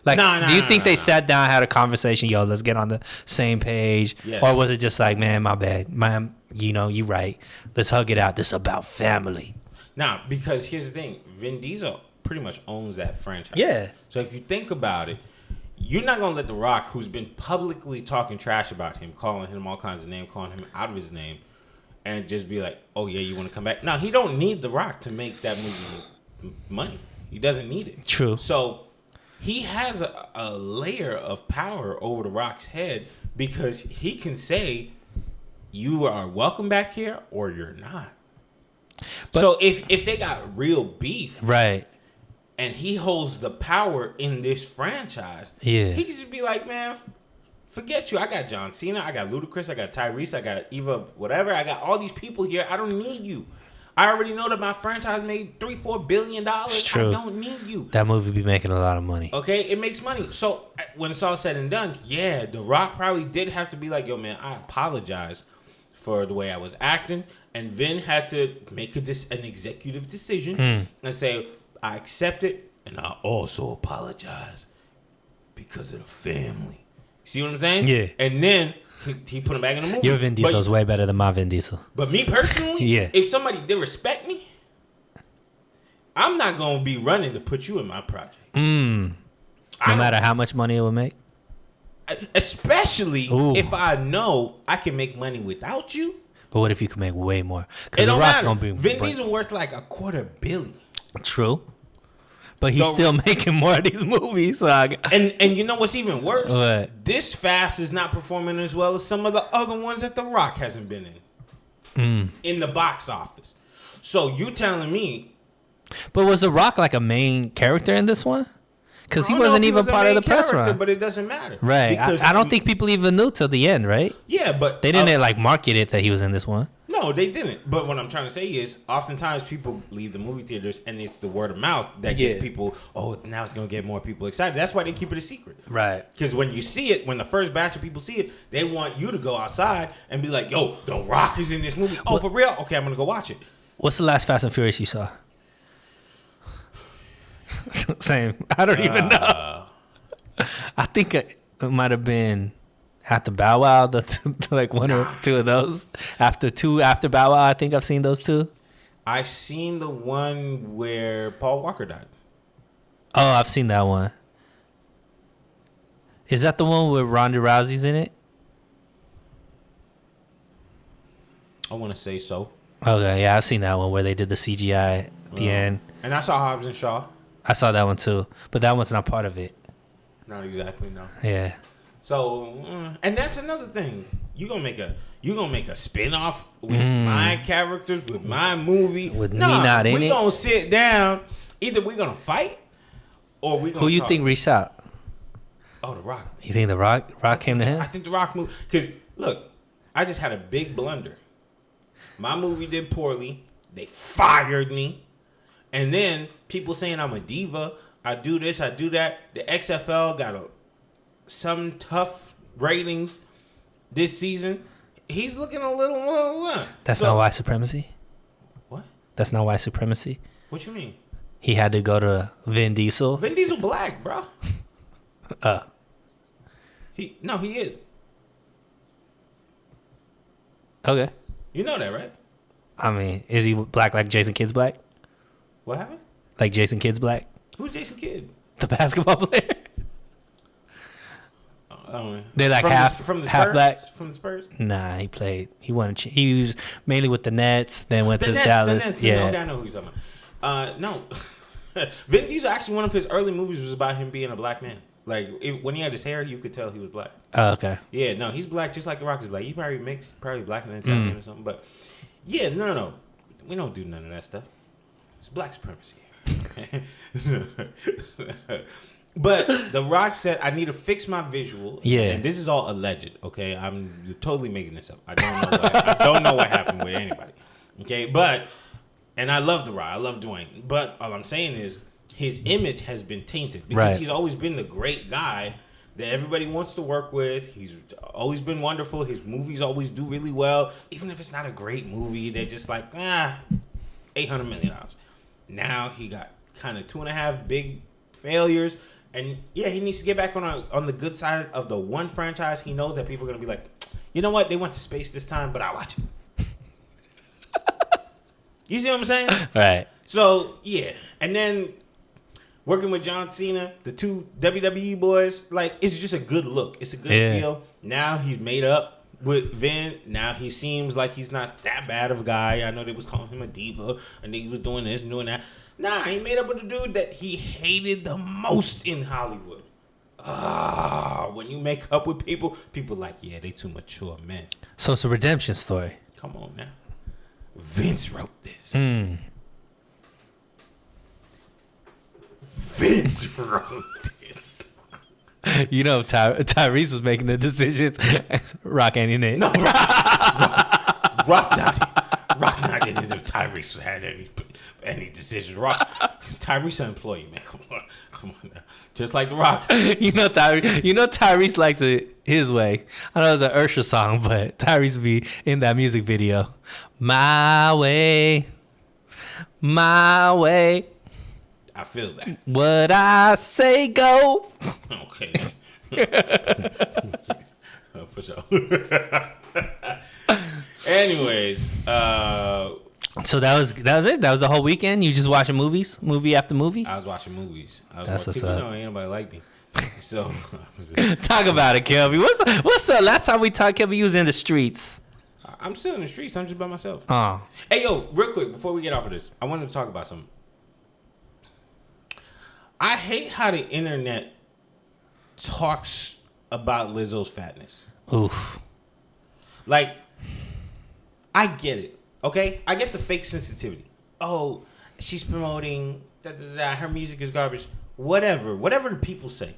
Like, do you think they sat down, had a conversation? Yo, let's get on the same page, yes. Or was it just like, man, my bad, man? You right. Let's hug it out. This is about family. Nah, because here's the thing: Vin Diesel pretty much owns that franchise. Yeah. So if you think about it, you're not gonna let The Rock, who's been publicly talking trash about him, calling him all kinds of names, calling him out of his name, and just be like, "Oh yeah, you want to come back?" No, he don't need The Rock to make that movie money. He doesn't need it. True. So he has a layer of power over The Rock's head because he can say, "You are welcome back here, or you're not." But, so if they got real beef, right, and he holds the power in this franchise, yeah, he could just be like, man, forget you. I got John Cena, I got Ludacris, I got Tyrese, I got Eva, whatever. I got all these people here. I don't need you. I already know that my franchise made $3-4 billion. It's true. I don't need you. That movie be making a lot of money. Okay, it makes money. So when it's all said and done, yeah, The Rock probably did have to be like, yo, man, I apologize for the way I was acting. And Vin had to make an executive decision and say, I accept it, and I also apologize because of the family. See what I'm saying? Yeah. And then he put him back in the movie. Your Vin Diesel's way better than my Vin Diesel. But me personally, yeah, if somebody did respect me, I'm not going to be running to put you in my project. No matter how much money it would make? Especially if I know I can make money without you. But what if you could make way more? Because The Rock gonna be Vin Diesel worth like $250 million. True. But he's still making more of these movies. So and you know what's even worse? What? This Fast is not performing as well as some of the other ones that The Rock hasn't been in the box office. So you telling me? But was The Rock like a main character in this one? Because he wasn't even part of the press run. But it doesn't matter. Right. I don't think people even knew till the end, right? Yeah, but they didn't like market it that he was in this one. No, No, they didn't. But what I'm trying to say is, oftentimes people leave the movie theaters, and it's the word of mouth that gets people. Oh, now it's gonna get more people excited. That's why they keep it a secret, Right? Because when you see it, when the first batch of people see it, they want you to go outside and be like, "Yo, The Rock is in this movie. Oh, for real? Okay, I'm gonna go watch it." What's the last Fast and Furious you saw? Same. I don't even know. I think it might have been after Bow Wow, like one or two of those. After Bow Wow, I think I've seen those two. I seen the one where Paul Walker died. Oh, I've seen that one. Is that the one where Ronda Rousey's in it? I want to say so. Okay, yeah, I've seen that one where they did the CGI at the end. And I saw Hobbs and Shaw. I saw that one too, but that one's not part of it. Not exactly, no. Yeah. So, and that's another thing. You gonna make a spin-off with my characters, with my movie. With me not in it? We gonna sit down. Either we gonna fight, or we gonna Who you talk. think reached out? Oh, The Rock. You think The Rock came to him? I think The Rock moved. Because, look, I just had a big blunder. My movie did poorly. They fired me. And then people saying I'm a diva. I do this, I do that. The XFL got some tough ratings this season. He's looking a little... That's not white supremacy? What? That's not white supremacy? What you mean? He had to go to Vin Diesel? Vin Diesel black, bro. He is. Okay. You know that, right? I mean, is he black like Jason Kidd's black? What happened? Like Jason Kidd's black? Who's Jason Kidd? The basketball player? They're like from the half Spurs? black? From the Spurs? Nah, he won. He was mainly with the Nets, then went The to Nets, Dallas. The Nets. Yeah. Okay, I know who you're talking about. No. Vin Diesel, actually, one of his early movies was about him being a black man. Like, when he had his hair, you could tell he was black. Oh, okay. Yeah, no, he's black just like The Rock is black. He probably mixed, black and Italian or something. But, yeah, no. We don't do none of that stuff. It's black supremacy. But The Rock said, I need to fix my visual. Yeah. And this is all alleged, okay? I'm totally making this up. I don't know what happened with anybody. Okay, and I love The Rock. I love Dwayne. But all I'm saying is his image has been tainted because he's always been the great guy that everybody wants to work with. He's always been wonderful. His movies always do really well. Even if it's not a great movie, they're just like, $800 million. Now he got kind of 2.5 big failures. And yeah, he needs to get back on the good side of the one franchise. He knows that people are going to be like, you know what? They went to space this time, but I'll watch it. You see what I'm saying? Right. So, yeah. And then working with John Cena, the two WWE boys, like, it's just a good look. It's a good feel. Now he's made up with Vin. Now he seems like he's not that bad of a guy. I know they was calling him a diva, and he was doing this and doing that. Nah, he made up with the dude that he hated the most in Hollywood. When you make up with people like, yeah, they too mature, man. So it's a redemption story. Come on now. Vince wrote this. Vince wrote this. You know, Tyrese was making the decisions. Rock ain't in it. No, Rock not in it if Tyrese had any decisions. Tyrese an employee, man. Come on now. Just like The Rock. You know Tyrese likes it his way. I know it's an Usher song, but Tyrese be in that music video. My way. I feel that. What I say go. Okay. For sure. Anyways, So that was it. That was the whole weekend. You just watching movies, movie after movie. I was watching movies. That's what's up. Ain't nobody like me. So Talk about it, Kelby. What's up? Last time we talked, Kelby, you was in the streets. I'm still in the streets. I'm just by myself. Oh, Hey, yo, real quick before we get off of this, I wanted to talk about something. I hate how the internet talks about Lizzo's fatness. oof. Like, I get it, okay? I get the fake sensitivity. Oh, she's promoting, her music is garbage. Whatever the people say.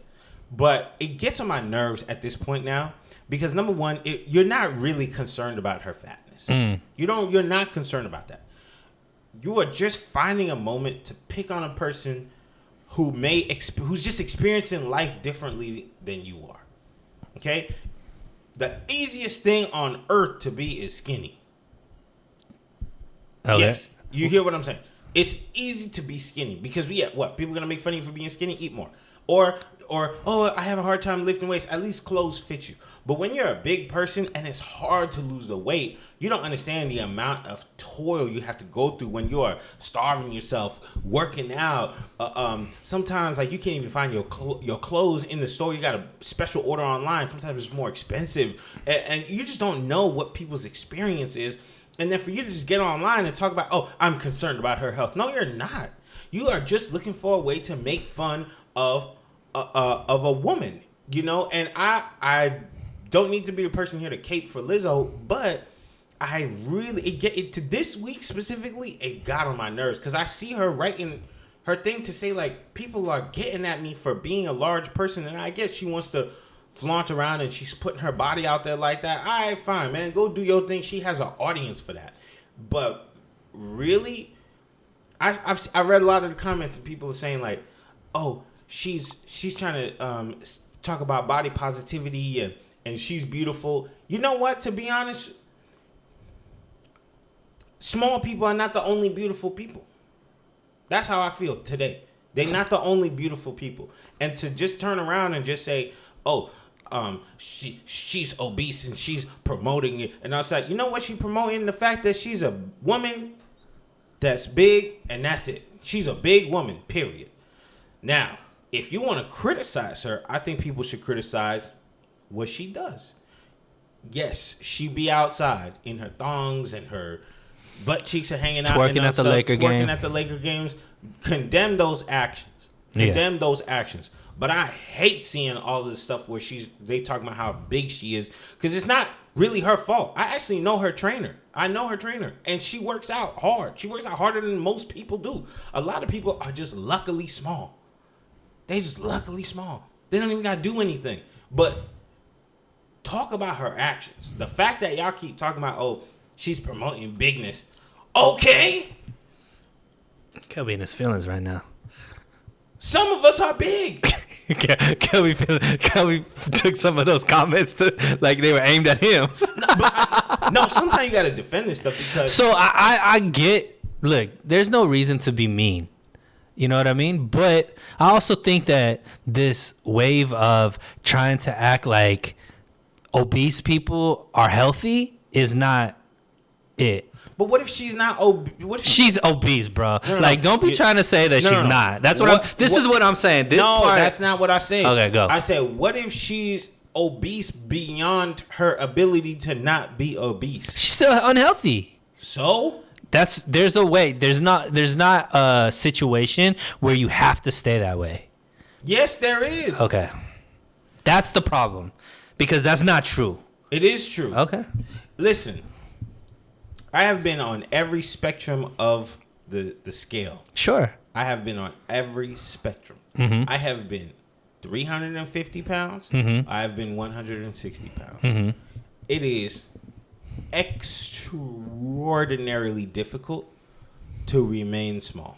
But it gets on my nerves at this point now because, number one, you're not really concerned about her fatness. fitness. You're not concerned about that. You are just finding a moment to pick on a person who's just experiencing life differently than you are. Okay? The easiest thing on earth to be is skinny. Okay. Yes. You hear what I'm saying? It's easy to be skinny because people are gonna make fun of you for being skinny, eat more. Or oh, I have a hard time lifting weights. At least clothes fit you. But when you're a big person and it's hard to lose the weight, you don't understand the amount of toil you have to go through when you are starving yourself, working out. Sometimes like you can't even find your clothes in the store. You got a special order online. Sometimes it's more expensive, and you just don't know what people's experience is. And then for you to just get online and talk about, oh, I'm concerned about her health. No, you're not. You are just looking for a way to make fun of a woman, you know. And I don't need to be a person here to cape for Lizzo, but I really to this week specifically, it got on my nerves because I see her writing her thing to say like people are getting at me for being a large person, and I guess she wants to flaunt around and she's putting her body out there like that. All right, fine, man, go do your thing. She has an audience for that, but really, I read a lot of the comments and people are saying like, oh, she's trying to talk about body positivity and she's beautiful. You know what? To be honest, small people are not the only beautiful people. That's how I feel today. They're not the only beautiful people. And to just turn around and just say, oh, she's obese and she's promoting it. And I was like, you know what? She's promoting the fact that she's a woman that's big and that's it. She's a big woman, period. Now, if you want to criticize her, I think people should criticize what she does. Yes, she be outside in her thongs and her butt cheeks are hanging out. Twerking at the Laker game. Twerking at the Laker games. Condemn those actions. Condemn those actions. But I hate seeing all this stuff where they talk about how big she is because it's not really her fault. I actually know her trainer. And she works out hard. She works out harder than most people do. A lot of people are just luckily small. They just luckily small. They don't even got to do anything. But talk about her actions. The fact that y'all keep talking about, oh, she's promoting bigness. Okay. Could be in his feelings right now. Some of us are big. Kelby took some of those comments to like they were aimed at him. No, sometimes you got to defend this stuff because. So I get, look, there's no reason to be mean. You know what I mean? But I also think that this wave of trying to act like obese people are healthy is not it. But what if she's not obese? She's obese, bro. No, like, don't be trying to say that she's not. That's this is what I'm saying. That's not what I said. Okay, go. I said, what if she's obese beyond her ability to not be obese? She's still unhealthy. So? There's a way. There's not a situation where you have to stay that way. Yes, there is. Okay. That's the problem. Because that's not true. It is true. Okay. Listen. I have been on every spectrum of the scale. Sure. I have been on every spectrum. Mm-hmm. I have been 350 pounds. Mm-hmm. I have been 160 pounds. Mm-hmm. It is extraordinarily difficult to remain small.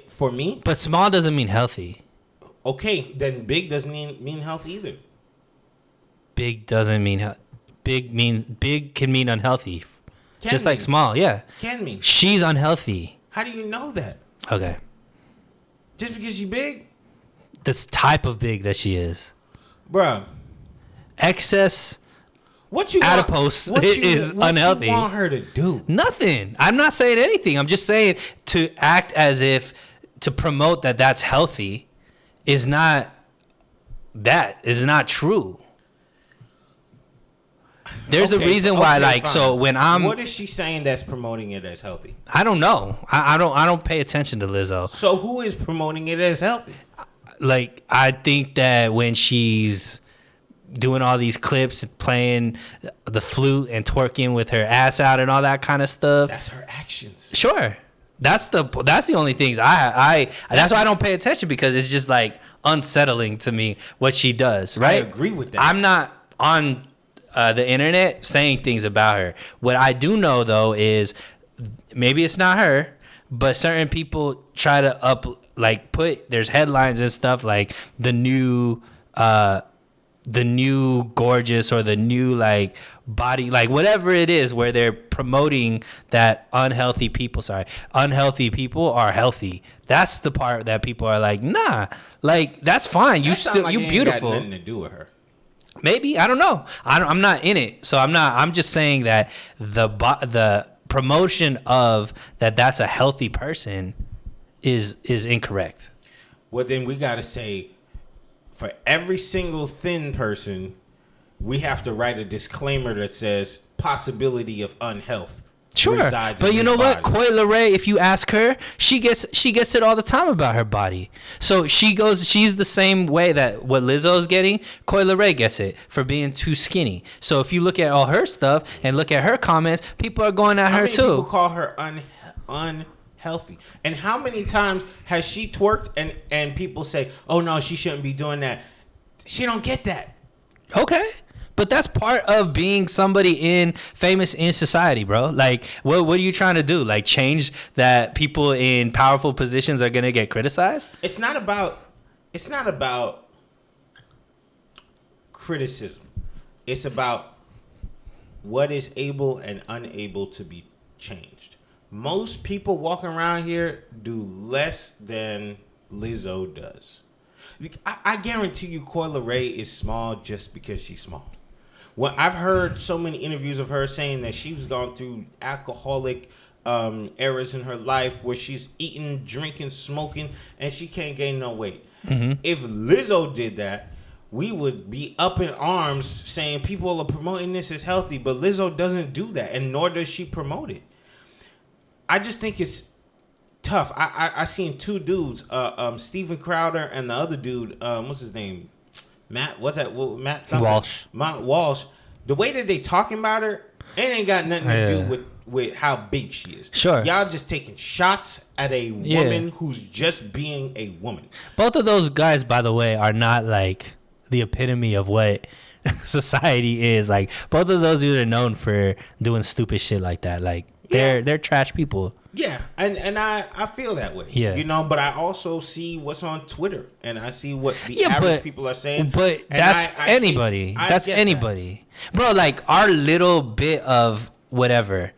For me. But small doesn't mean healthy. Okay, then big doesn't mean healthy either. Big doesn't mean big can mean unhealthy. Just like small, yeah. Can mean. She's unhealthy. How do you know that? Okay. Just because she's big? This type of big that she is. Bruh. Excess adipose is unhealthy. What you want her to do? Nothing. I'm not saying anything. I'm just saying to act as if to promote that that's healthy is not true. There's a reason why, like, fine. So when what is she saying that's promoting it as healthy? I don't know. I don't pay attention to Lizzo. So who is promoting it as healthy? Like, I think that when she's doing all these clips, playing the flute and twerking with her ass out and all that kind of stuff. That's her actions. Sure. That's the only things that's why I don't pay attention, because it's just like unsettling to me what she does, right? I agree with that. I'm not on the internet saying things about her. What I do know though is maybe it's not her, but certain people try to put there's headlines and stuff like the new gorgeous or the new like body, like whatever it is, where they're promoting that unhealthy people are healthy. That's the part that people are like, nah, like that's fine. You still, you beautiful. Got nothing to do with her. Maybe, I don't know. I'm not in it, so I'm just saying that the promotion of that's a healthy person is incorrect. Well, then we got to say, for every single thin person, we have to write a disclaimer that says possibility of unhealth. Sure, but you know what? Coi Leray, if you ask her, she gets it all the time about her body. So she's the same way that what Lizzo's getting, Coi Leray gets it for being too skinny. So if you look at all her stuff and look at her comments, people are going at her too. People call her unhealthy. And how many times has she twerked and people say, "Oh no, she shouldn't be doing that." She don't get that. Okay. But that's part of being somebody famous in society, bro. Like, what are you trying to do? Like, change that people in powerful positions are gonna get criticized? It's not about criticism. It's about what is able and unable to be changed. Most people walking around here do less than Lizzo does. I guarantee you Coi Leray is small just because she's small. Well, I've heard so many interviews of her saying that she's gone through alcoholic eras in her life where she's eating, drinking, smoking, and she can't gain no weight. Mm-hmm. If Lizzo did that, we would be up in arms saying people are promoting this as healthy, but Lizzo doesn't do that, and nor does she promote it. I just think it's tough. I seen two dudes, Steven Crowder and the other dude, what's his name? Matt, what's that? Matt something? Walsh. Matt Walsh. The way that they talking about her, it ain't got nothing to do with how big she is. Sure. Y'all just taking shots at a woman who's just being a woman. Both of those guys, by the way, are not like the epitome of what society is. Like, both of those dudes are known for doing stupid shit like that. Like, they're trash people. Yeah, and I feel that way. Yeah. You know, but I also see what's on Twitter, and I see what the average people are saying. But that's anybody. That's anybody. That. Bro, like, our little bit of whatever,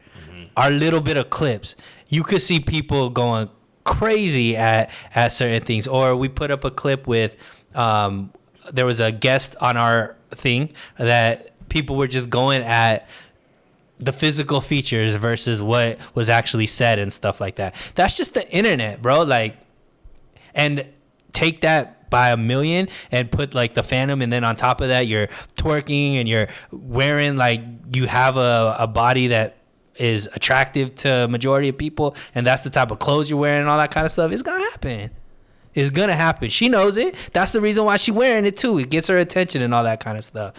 our little bit of clips, you could see people going crazy at certain things. Or we put up a clip with, there was a guest on our thing that people were just going at the physical features versus what was actually said and stuff like that. That's just the internet, bro. Like, and take that by a million and put like the Phantom, and then on top of that you're twerking and you're wearing, like, you have a body that is attractive to majority of people, and that's the type of clothes you're wearing and all that kind of stuff. It's gonna happen. It's gonna happen. She knows it. That's the reason why she's wearing it too. It gets her attention and all that kind of stuff.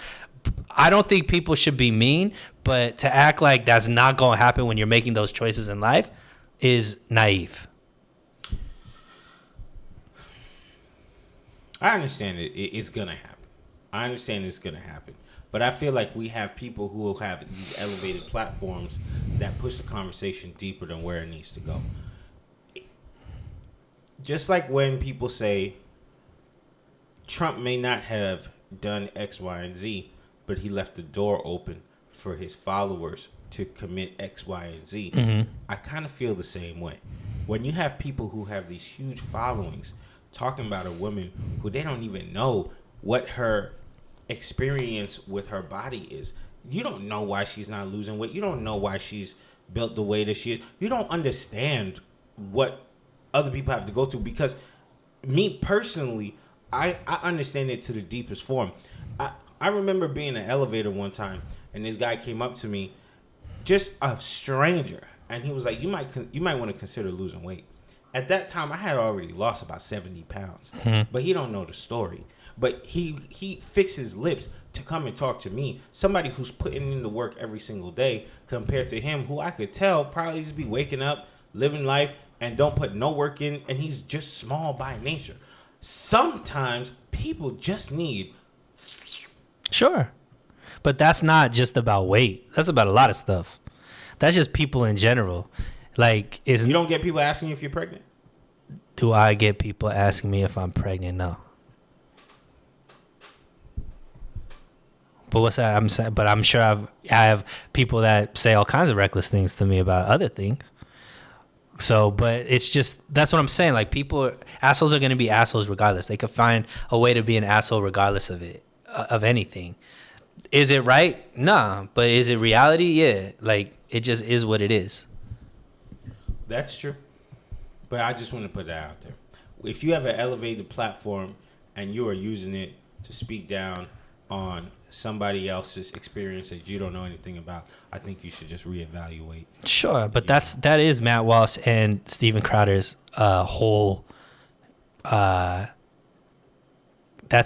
I don't think people should be mean, but to act like that's not going to happen when you're making those choices in life is naive. I understand it's going to happen. I understand it's going to happen. But I feel like we have people who will have these elevated platforms that push the conversation deeper than where it needs to go. Just like when people say Trump may not have done X, Y, and Z, but he left the door open for his followers to commit X, Y, and Z. Mm-hmm. I kind of feel the same way. When you have people who have these huge followings talking about a woman who they don't even know what her experience with her body is. You don't know why she's not losing weight. You don't know why she's built the way that she is. You don't understand what other people have to go through, because me personally, I understand it to the deepest form. I remember being in an elevator one time, and this guy came up to me, just a stranger, and he was like, you might want to consider losing weight. At that time, I had already lost about 70 pounds, but he don't know the story. But he fixed his lips to come and talk to me, somebody who's putting in the work every single day, compared to him, who I could tell probably just be waking up, living life, and don't put no work in, and he's just small by nature. Sometimes people just need... Sure. But that's not just about weight. That's about a lot of stuff. That's just people in general. Like, You don't get people asking you if you're pregnant? do I get people asking me if I'm pregnant? No. But what's that? I'm sure I have people that say all kinds of reckless things to me about other things. So, but it's just, that's what I'm saying. Like, assholes are going to be assholes regardless. They could find a way to be an asshole regardless of it, of anything. Is it right? Nah. But is it reality? Yeah. Like, it just is what it is. That's true. But I just want to put that out there. If you have an elevated platform and you are using it to speak down on somebody else's experience that you don't know anything about, I think you should just reevaluate. Sure, but that is Matt Walsh and Steven Crowder's whole. That's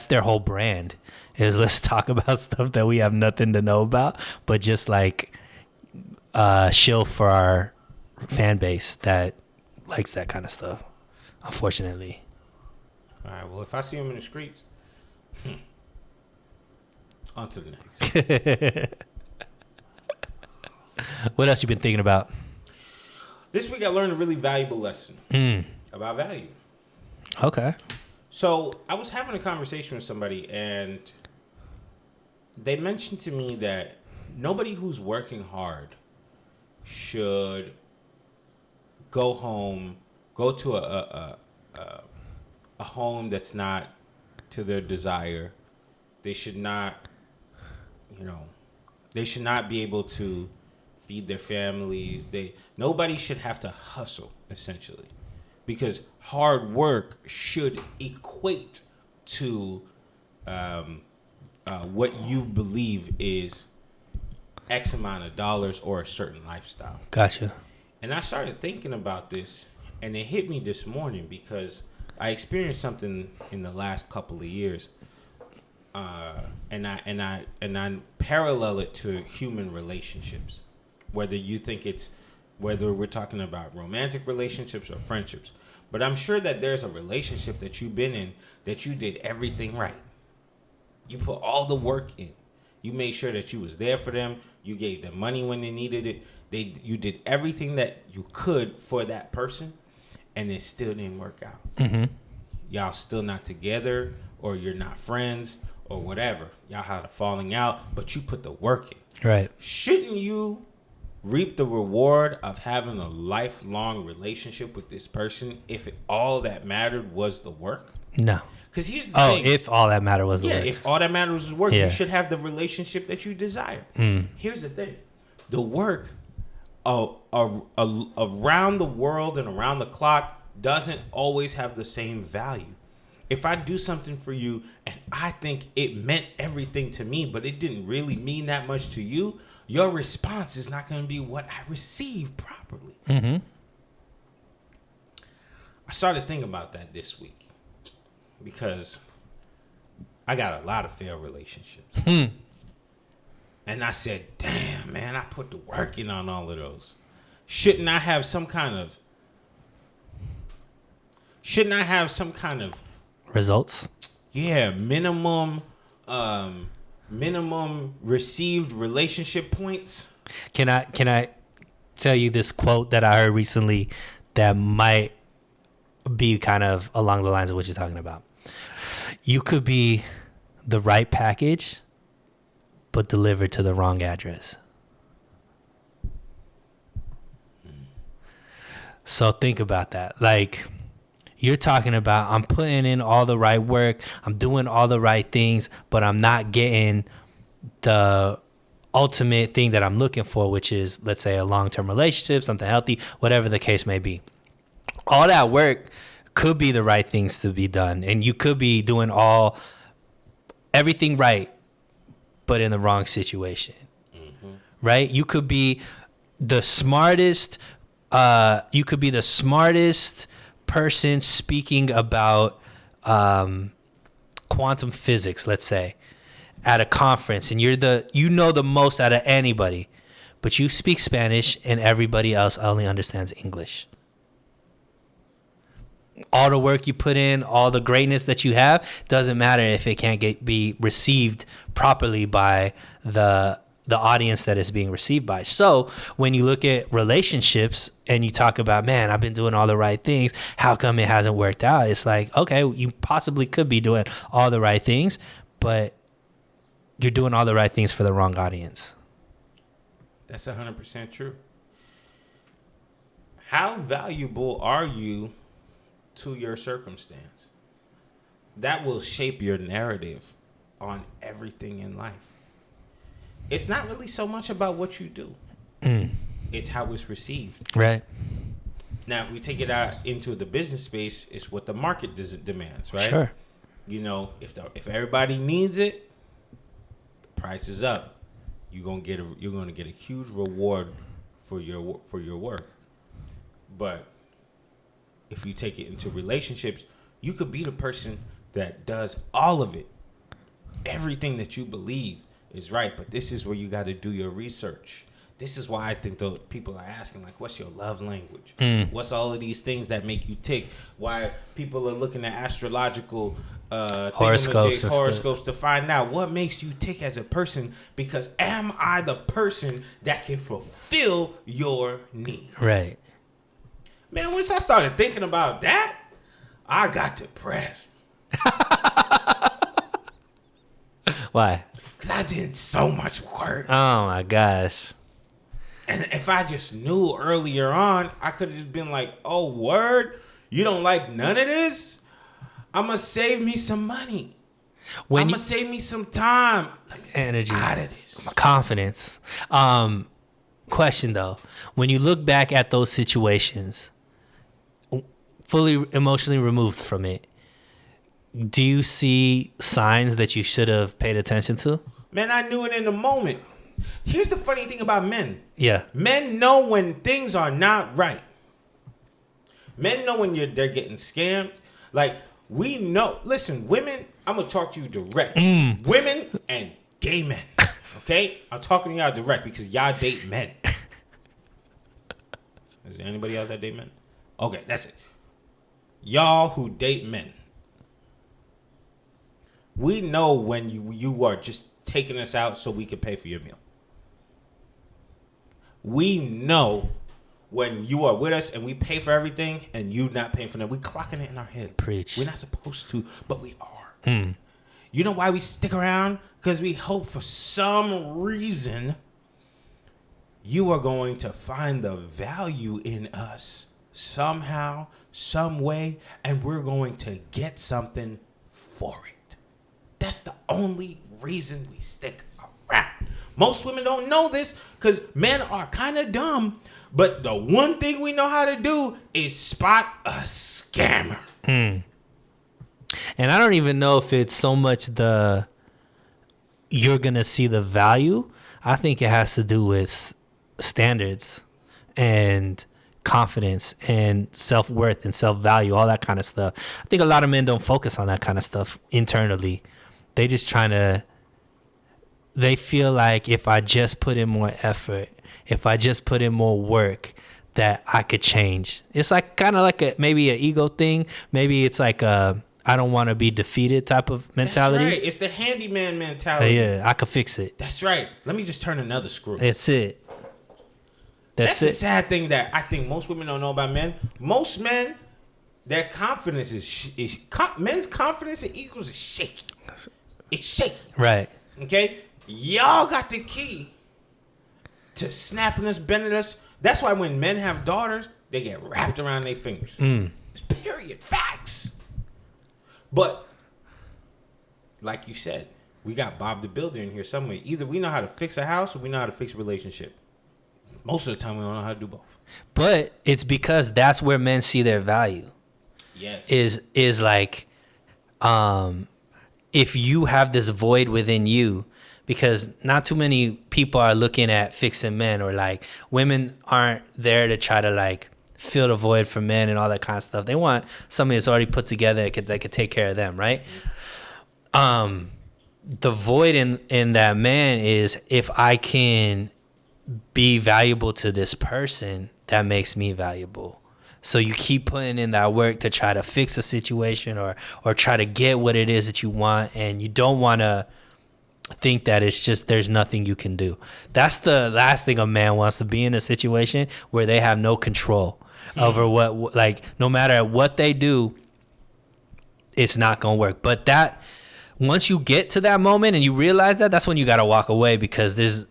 their whole brand. Is let's talk about stuff that we have nothing to know about, but just like shill for our fan base that likes that kind of stuff. Unfortunately. All right. Well, if I see them in the streets, on to the next. What else you been thinking about? This week I learned a really valuable lesson about value. Okay. So I was having a conversation with somebody, and they mentioned to me that nobody who's working hard should go to a home that's not to their desire. They should not, they should not be able to feed their families. Nobody should have to hustle, essentially, because hard work should equate to what you believe is X amount of dollars or a certain lifestyle. Gotcha. And I started thinking about this, and it hit me this morning because I experienced something in the last couple of years, and I parallel it to human relationships. Whether we're talking about romantic relationships or friendships, but I'm sure that there's a relationship that you've been in that you did everything right. You put all the work in. You made sure that you was there for them. You gave them money when they needed it. You did everything that you could for that person, and it still didn't work out. Mm-hmm. Y'all still not together, or you're not friends, or whatever. Y'all had a falling out, but you put the work in. Right. Shouldn't you reap the reward of having a lifelong relationship with this person if all that mattered was the work? No. Because here's the thing. If all that mattered was the work. Yeah, if all that mattered was the work, you should have the relationship that you desire. Here's the thing. The work around the world and around the clock doesn't always have the same value. If I do something for you and I think it meant everything to me, but it didn't really mean that much to you, your response is not going to be what I received properly. Mm-hmm. I started thinking about that this week because I got a lot of failed relationships. And I said, damn, man, I put the work in on all of those. Shouldn't I have some kind of results? Yeah, minimum received relationship points. Can I tell you this quote that I heard recently that might be kind of along the lines of what you're talking about? You could be the right package, but delivered to the wrong address. So think about that. Like, you're talking about, I'm putting in all the right work, I'm doing all the right things, but I'm not getting the ultimate thing that I'm looking for, which is, let's say, a long-term relationship, something healthy, whatever the case may be. All that work could be the right things to be done, and you could be doing everything right, but in the wrong situation. Mm-hmm. Right? You could be the smartest person speaking about quantum physics, let's say, at a conference, and you know the most out of anybody, but you speak Spanish and everybody else only understands English. all the work you put in, all the greatness that you have, doesn't matter if it can't be received properly by the audience that it's being received by. So when you look at relationships and you talk about, man, I've been doing all the right things, how come it hasn't worked out? It's like, okay, you possibly could be doing all the right things, but you're doing all the right things for the wrong audience. That's 100% true. How valuable are you to your circumstance? That will shape your narrative on everything in life. It's not really so much about what you do. It's how it's received. Right. Now, if we take it out into the business space, it's what the market demands, right? Sure. You know, if everybody needs it, the price is up. You're gonna get a huge reward for your work. But if you take it into relationships, you could be the person that does all of it. Everything that you believe is right, but this is where you got to do your research. This is why I think the people are asking, like, what's your love language? What's all of these things that make you tick? Why people are looking at astrological horoscopes to find out what makes you tick as a person, because am I the person that can fulfill your needs? Right. Man, once I started thinking about that, I got depressed. Why? Because I did so much work. Oh, my gosh. And if I just knew earlier on, I could have just been like, oh, word? You don't like none of this? I'm going to save me some money. I'm going to save me some time. Energy. Out of this. Confidence. Question, though. When you look back at those situations, fully emotionally removed from it, do you see signs that you should have paid attention to? Man, I knew it in the moment. Here's the funny thing about men. Yeah. Men know when things are not right. Men know when they're getting scammed. Like, we know. Listen, women, I'm going to talk to you direct. Women and gay men. Okay? I'm talking to y'all direct because y'all date men. Is there anybody else that date men? Okay, that's it. Y'all who date men. We know when you are just taking us out so we can pay for your meal. We know when you are with us and we pay for everything and you not paying for them. We clocking it in our heads. Preach. We're not supposed to, but we are. You know why we stick around? Because we hope for some reason you are going to find the value in us somehow, some way, and we're going to get something for it. That's the only reason we stick around. Most women don't know this because men are kind of dumb, but the one thing we know how to do is spot a scammer. And I don't even know if it's so much you're going to see the value. I think it has to do with standards and confidence and self-worth and self-value, all that kind of stuff. I think a lot of men don't focus on that kind of stuff internally. They just they feel like if I just put in more effort, if I just put in more work, that I could change. It's like kind of like maybe an ego thing. Maybe it's like I don't want to be defeated type of mentality. That's right. It's the handyman mentality. Yeah, I could fix it. That's right. Let me just turn another screw. That's it. That's the sad thing that I think most women don't know about men. Most men, their confidence men's confidence equals is shaky. It's shaky. Right. Okay? Y'all got the key to snapping us, bending us. That's why when men have daughters, they get wrapped around their fingers. It's period. Facts. But, like you said, we got Bob the Builder in here somewhere. Either we know how to fix a house or we know how to fix a relationship. Most of the time, we don't know how to do both. But it's because that's where men see their value. Yes. Is like, if you have this void within you, because not too many people are looking at fixing men, or like women aren't there to try to like fill the void for men and all that kind of stuff. They want somebody that's already put together that could take care of them, right? The void in that man is, if I can be valuable to this person, that makes me valuable. So you keep putting in that work to try to fix a situation or try to get what it is that you want, and you don't want to think that it's just there's nothing you can do. That's the last thing a man wants, to be in a situation where they have no control over what, like, no matter what they do, it's not going to work. But that, once you get to that moment and you realize that, that's when you got to walk away, because there's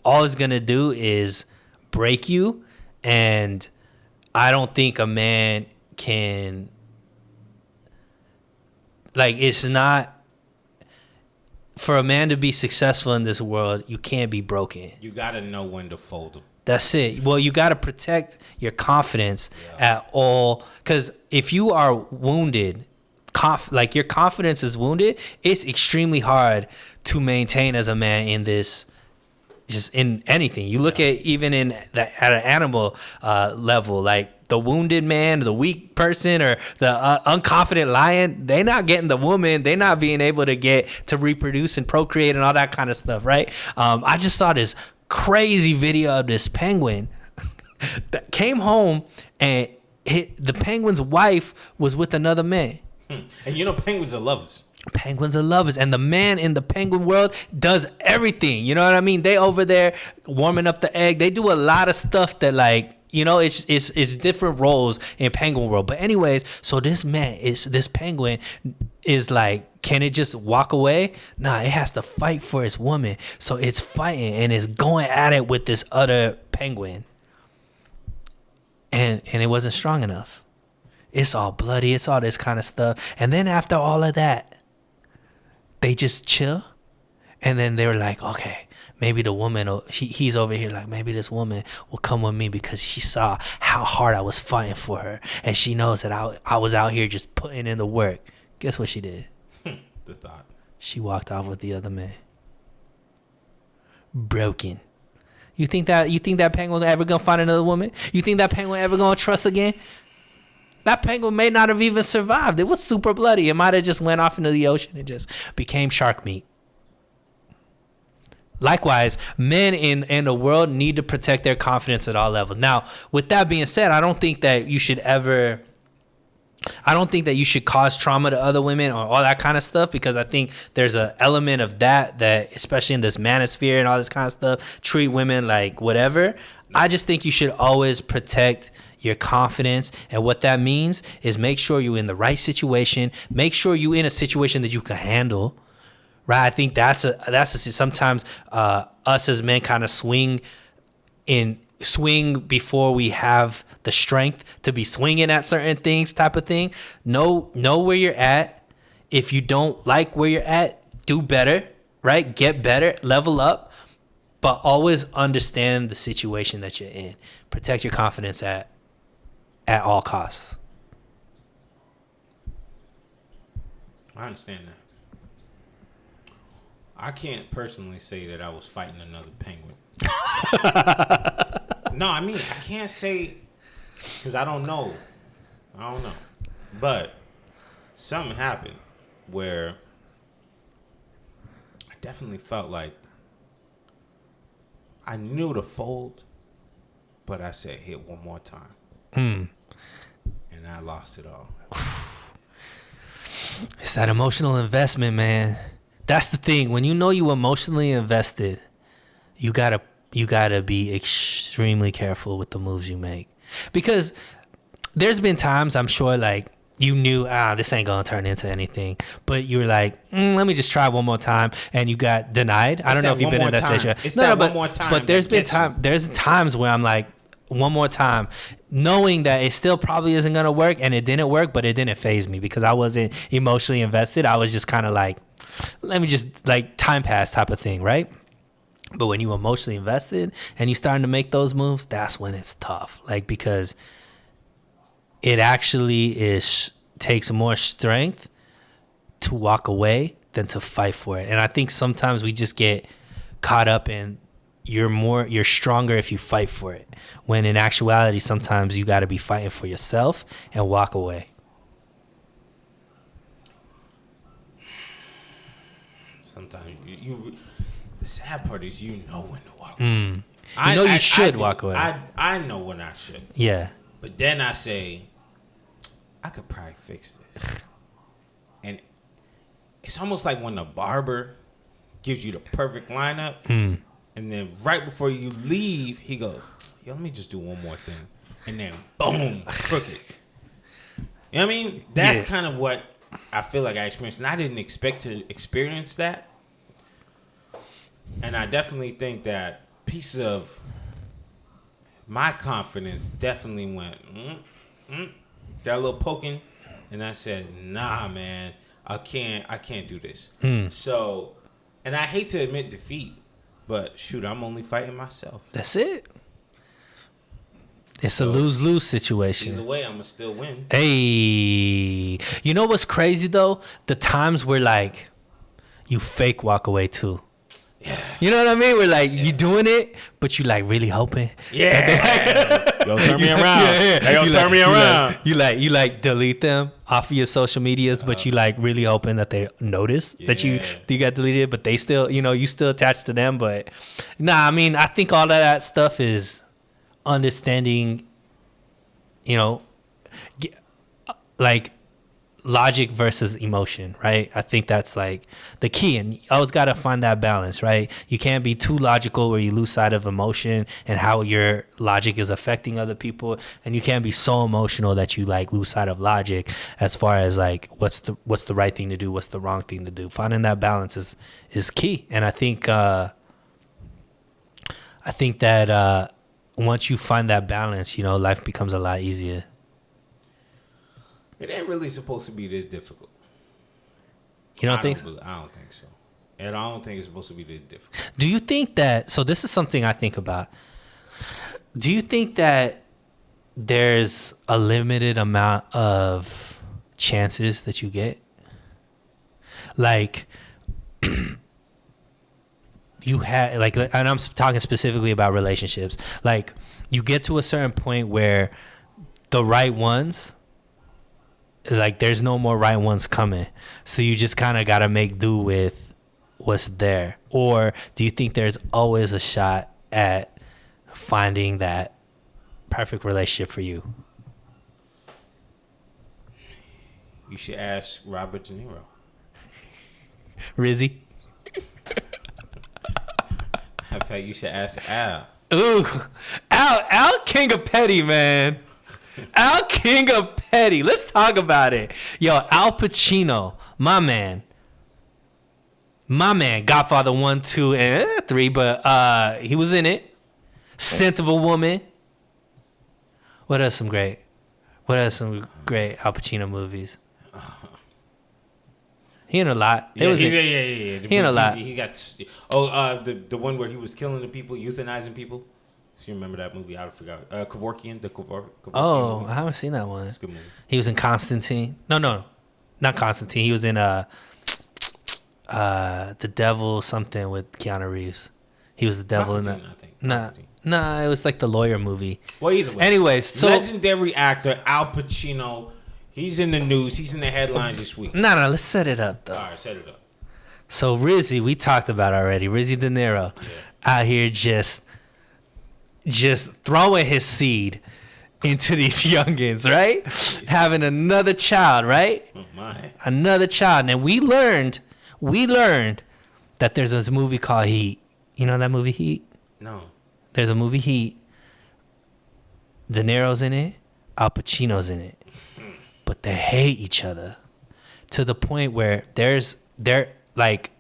all it's going to do is break you. And I don't think a man can, like, it's not, for a man to be successful in this world, you can't be broken. You got to know when to fold them. That's it. Well, you got to protect your confidence at all. Because if you are wounded, like your confidence is wounded, it's extremely hard to maintain as a man in this, just in anything. You look at even at an animal level, like the wounded man, the weak person, or the unconfident lion, they not getting the woman. They not being able to reproduce and procreate and all that kind of stuff, right? I just saw this crazy video of this penguin that came home, and the penguin's wife was with another man. And you know, penguins are lovers. Penguins are lovers, and the man in the penguin world does everything. You know what I mean? They over there warming up the egg. They do a lot of stuff that, like, you know, it's different roles in penguin world. But anyways, so this penguin is like, can it just walk away? Nah, it has to fight for its woman. So it's fighting and it's going at it with this other penguin, and it wasn't strong enough. It's all bloody. It's all this kind of stuff. And then after all of that, they just chill, and then they were like, okay, maybe the woman, he's over here like, maybe this woman will come with me because she saw how hard I was fighting for her, and she knows that I was out here just putting in the work. Guess what she did? The thought. She walked off with the other man. Broken. You think that penguin ever gonna find another woman? You think that penguin ever gonna trust again? That penguin may not have even survived. It was super bloody. It might have just went off into the ocean and just became shark meat. Likewise, men in the world need to protect their confidence at all levels. Now, with that being said, I don't think that you should cause trauma to other women or all that kind of stuff, because I think there's an element of that especially in this manosphere and all this kind of stuff, treat women like whatever. I just think you should always protect your confidence, and what that means is make sure you're in the right situation, make sure you're in a situation that you can handle, right? I think that's sometimes us as men kind of swing before we have the strength to be swinging at certain things, type of thing. Know where you're at. If you don't like where you're at, do better, right? Get better, level up, but always understand the situation that you're in. Protect your confidence at all costs. I understand that. I can't personally say that I was fighting another penguin. No, I mean, I can't say, because I don't know. But something happened where I definitely felt like I knew to fold, but I said hit one more time. And I lost it all. It's that emotional investment, man. That's the thing. When you know you emotionally invested, you gotta be extremely careful with the moves you make. Because there's been times, I'm sure, like, you knew, this ain't gonna turn into anything, but you were like, let me just try one more time, and you got denied. I don't know if you've been in that situation. One more time. But there's times where I'm like, one more time, knowing that it still probably isn't gonna work, and it didn't work, but it didn't faze me because I wasn't emotionally invested. I was just kind of like, let me just, like, time pass type of thing, right? But when you emotionally invested and you starting to make those moves, that's when it's tough. Like, because it actually takes more strength to walk away than to fight for it. And I think sometimes we just get caught up in you're stronger if you fight for it, when in actuality sometimes you got to be fighting for yourself and walk away. Sometimes you the sad part is you know when to walk away. You should walk away. I know when I should. Yeah. But then I say, I could probably fix this. And it's almost like when the barber gives you the perfect lineup, and then right before you leave, he goes, yo, let me just do one more thing. And then, boom, crooked. You know what I mean? That's kind of what I feel like I experienced. And I didn't expect to experience that. And I definitely think that piece of my confidence definitely went, got a little poking. And I said, nah, man, I can't do this. So, and I hate to admit defeat, but shoot, I'm only fighting myself. That's it. It's a lose-lose situation. Either way, I'm going to still win. Hey. You know what's crazy, though? The times where, like, you fake walk away, too. Yeah. You know what I mean? Where, like, you doing it, but you, like, really hoping. Yeah. Yo, turn me around. Hey, yo, turn me around. You delete them off of your social medias, but you, like, really hoping that they notice that you got deleted, but they still, you still attached to them. But, nah, I mean, I think all of that stuff is understanding, like logic versus emotion, right? I think that's like the key, and you always got to find that balance, right? You can't be too logical where you lose sight of emotion and how your logic is affecting other people, and you can't be so emotional that you like lose sight of logic as far as like what's the right thing to do, what's the wrong thing to do. Finding that balance is key, and I think that once you find that balance, life becomes a lot easier. It ain't really supposed to be this difficult. You don't think so? I don't think so. And I don't think it's supposed to be this difficult. Do you think that, so this is something I think about. Do you think that there's a limited amount of chances that you get? Like, you had, like, and I'm talking specifically about relationships. Like, you get to a certain point where the right ones, like, there's no more right ones coming. So you just kind of got to make do with what's there. Or do you think there's always a shot at finding that perfect relationship for you? You should ask Robert De Niro. Rizzy? In fact, you should ask Al. Ooh, Al King of Petty, man. Al King of Petty. Let's talk about it. Yo, Al Pacino, my man. Godfather 1, 2, and 3, but he was in it. Scent of a Woman. What are some great Al Pacino movies? He in a lot. Yeah. He in a lot. He got the one where he was killing the people, euthanizing people. You remember that movie? I forgot. Kevorkian, the Kevorkian movie. I haven't seen that one. It's a good movie. He was in Constantine. No, not Constantine. He was in The Devil something with Keanu Reeves. He was the devil in that. Nah, it was like the lawyer movie. Well, either way. Anyways, so legendary actor Al Pacino. He's in the news. He's in the headlines this week. No, let's set it up though. All right, set it up. So Rizzy, we talked about already. Rizzy De Niro out here just throwing his seed into these youngins, right? Having another child, right? Oh my. Another child. And we learned that there's this movie called Heat. You know that movie Heat? No. There's a movie Heat. De Niro's in it. Al Pacino's in it. But they hate each other to the point where they're like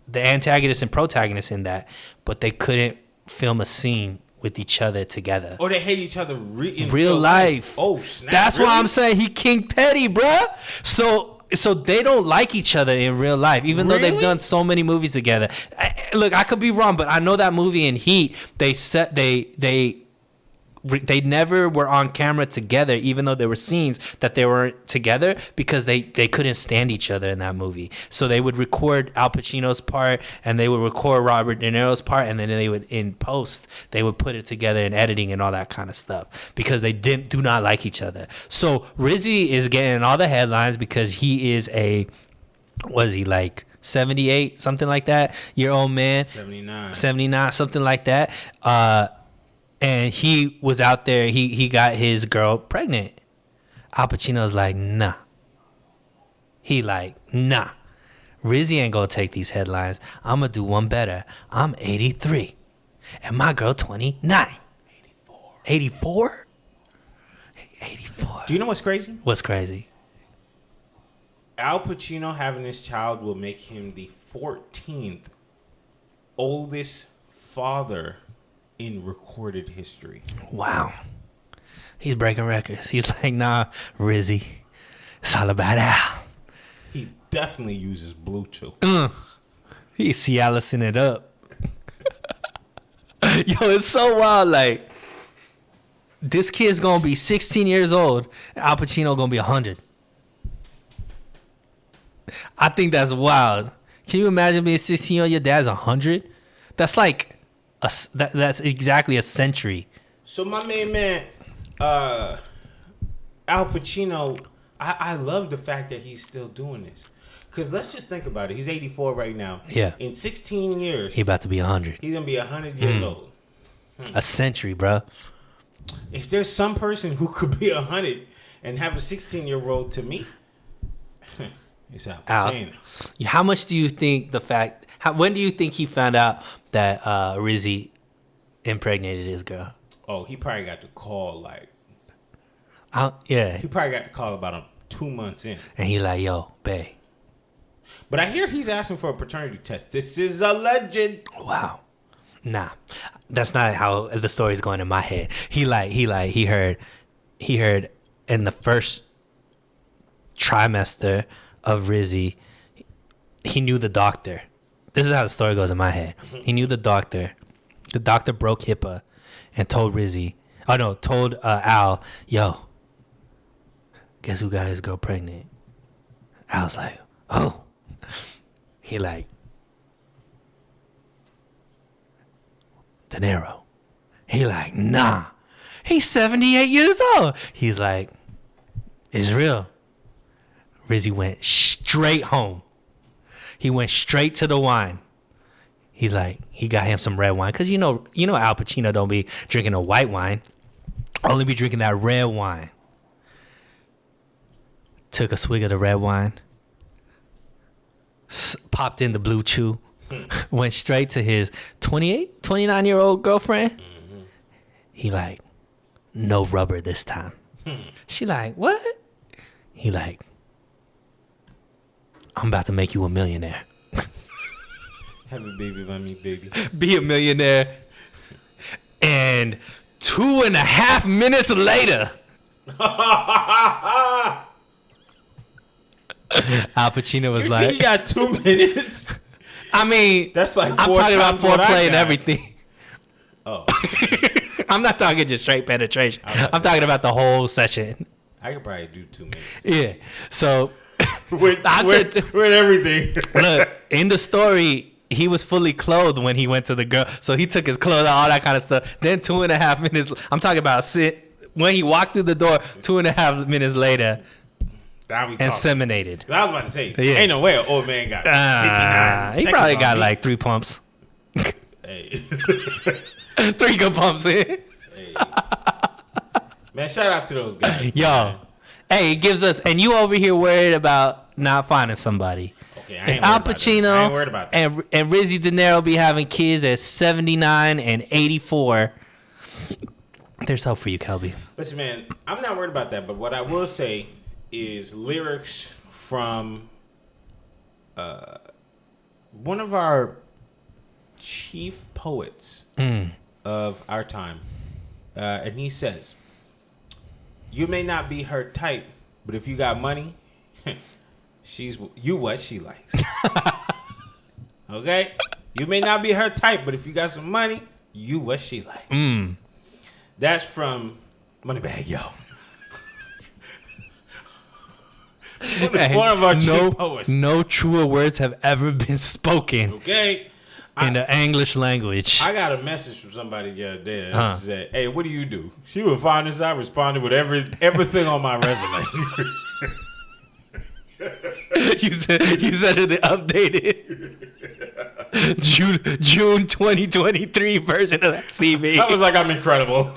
the antagonist and protagonist in that, but they couldn't film a scene with each other together. Or they hate each other in real life. Oh, snap. That's really? why I'm saying he King Petty, bruh. So they don't like each other in real life, even though they've done so many movies together. Look, I could be wrong, but I know that movie in Heat, they never were on camera together, even though there were scenes that they weren't together because they couldn't stand each other in that movie. So they would record Al Pacino's part and they would record Robert De Niro's part, and then they would, in post, they would put it together in editing and all that kind of stuff because they do not like each other. So Rizzy is getting all the headlines because he is was he like 78, something like that, year old man? 79, something like that. And he was out there. He got his girl pregnant. Al Pacino's like, nah. He like, nah. Rizzy ain't gonna take these headlines. I'm gonna do one better. I'm 83. And my girl 29. 84? 84. Do you know what's crazy? What's crazy? Al Pacino having this child will make him the 14th oldest father in recorded history. Wow. He's breaking records. He's like, nah, Rizzy. It's all about Al. He definitely uses Blue Chew. He's Cialicing it up. Yo, it's so wild. Like, this kid's gonna be 16 years old. Al Pacino gonna be 100. I think that's wild. Can you imagine being 16 and your dad's 100? That's like that's exactly a century. So my main man, Al Pacino, I love the fact that he's still doing this. Because let's just think about it. He's 84 right now. Yeah. In 16 years, He about to be 100. he's going to be 100 years old. A century, bro. If there's some person who could be 100 and have a 16-year-old to me, it's Al Pacino. How much do you think when do you think he found out that Rizzy impregnated his girl? Oh, he probably got the call like... Yeah. He probably got the call about 2 months in. And he like, yo, bae. But I hear he's asking for a paternity test. This is alleged. Wow. Nah. That's not how the story's going in my head. He heard in the first trimester of Rizzy, he knew the doctor. This is how the story goes in my head. He knew the doctor. The doctor broke HIPAA and told Al, yo, guess who got his girl pregnant? Al's like, oh. He like, De Niro. He like, nah. He's 78 years old. He's like, it's real. Rizzy went straight home. He went straight to the wine. He's like, he got him some red wine. Because you know Al Pacino don't be drinking a white wine. Only be drinking that red wine. Took a swig of the red wine. Popped in the Blue Chew. Went straight to his 29-year-old girlfriend. Mm-hmm. He like, no rubber this time. She like, what? He like, I'm about to make you a millionaire. Have a baby by me, baby. Be a millionaire. And 2.5 minutes later, Al Pacino was like, he got 2 minutes. I mean, That's like I'm talking about four foreplay and everything. Oh, I'm not talking just straight penetration. I'm talking about the whole session. I could probably do 2 minutes. Yeah. So with everything. Look, in the story, he was fully clothed when he went to the girl. So he took his clothes out, all that kind of stuff. Then 2.5 minutes, I'm talking about when he walked through the door, 2.5 minutes later, inseminated. I was about to say, Yeah. ain't no way an old man got 59 he probably got like 3 pumps. Hey. 3 good pumps in. Hey. Man, shout out to those guys. Yo. Man. Hey, it gives us, and you over here worried about not finding somebody. Okay, If Al Pacino I ain't worried about that. and Rizzy De Niro be having kids at 79 and 84, there's hope for you, Kelby. Listen, man, I'm not worried about that, but what I will say is lyrics from one of our chief poets of our time. And he says, you may not be her type, but if you got money, you what she likes. Okay? You may not be her type, but if you got some money, you what she likes. That's from Moneybag Yo. One of our chief poets. No truer words have ever been spoken Okay? in the English language. I got a message from somebody the other day that said, hey, what do you do? She was fine as I responded with everything on my resume. You said the updated June 2023 version of that CV. I was like, I'm incredible.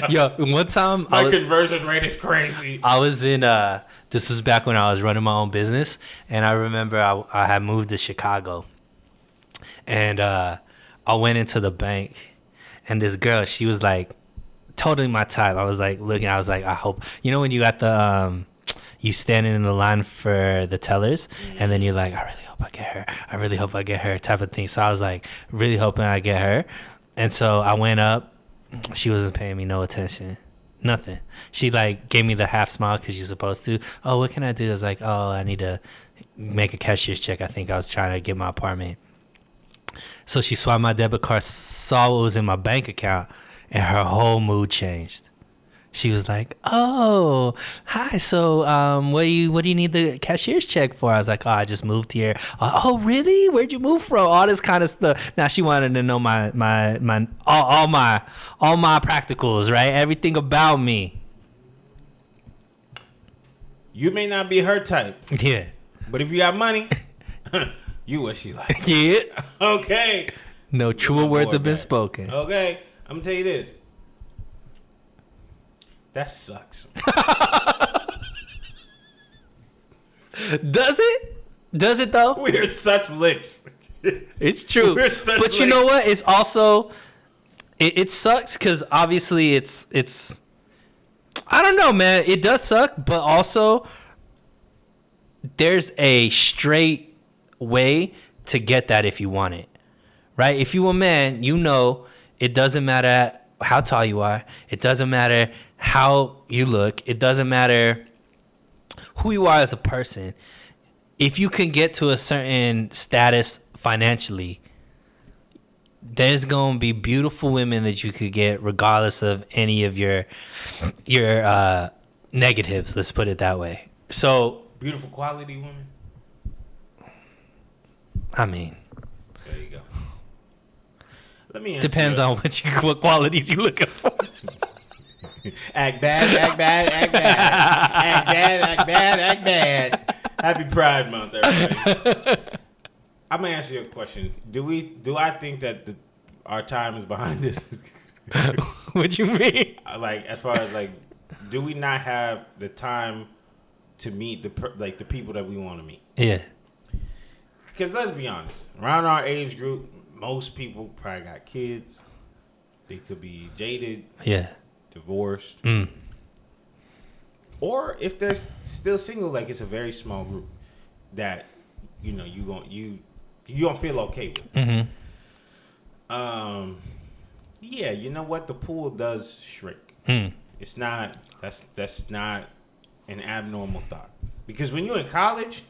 Yo, one time My conversion rate is crazy. I was in this was back when I was running my own business, and I remember I had moved to Chicago, and I went into the bank, and this girl, she was like totally my type. I was like looking, I was like, I hope, you know when you got the you standing in the line for the tellers, and then you're like, I really hope I get her. I really hope I get her type of thing. So I was like really hoping I get her. And so I went up. She wasn't paying me no attention. Nothing. She like gave me the half smile because she's supposed to. Oh, what can I do? I was like, oh, I need to make a cashier's check. I think I was trying to get my apartment. So she swiped my debit card, saw what was in my bank account, and her whole mood changed. She was like, "Oh, hi. So, what do you need the cashier's check for?" I was like, "Oh, I just moved here." "Oh, really? Where'd you move from?" All this kind of stuff. Now she wanted to know all my practicals, right? Everything about me. You may not be her type. Yeah. But if you got money, you what she like. Yeah. Okay. No truer words have been spoken. Okay. I'm gonna tell you this. That sucks. Does it? Does it though? We're such licks. It's true. But you know what? It's also it sucks because obviously it's I don't know, man. It does suck, but also there's a straight way to get that if you want it. Right? If you a man, you know it doesn't matter how tall you are. It doesn't matter how you look. It doesn't matter who you are as a person. If you can get to a certain status financially, there's going to be beautiful women that you could get regardless of any of your negatives. Let's put it that way. So beautiful quality women. I mean, there you go. Let me answer depends on what qualities you're looking for. Act bad, act bad, act bad. Act bad, act bad, act bad. Happy Pride Month, everybody. I'm gonna answer your question. Do I think that our time is behind us? What you mean? Like, as far as like, do we not have the time to meet the people that we want to meet? Yeah. Because let's be honest, around our age group, most people probably got kids. They could be jaded. Yeah. Divorced. Or if they're still single, like it's a very small group that you know you gonna feel okay with. Mm-hmm. Yeah, you know what? The pool does shrink. It's not. That's not an abnormal thought. Because when you're in college,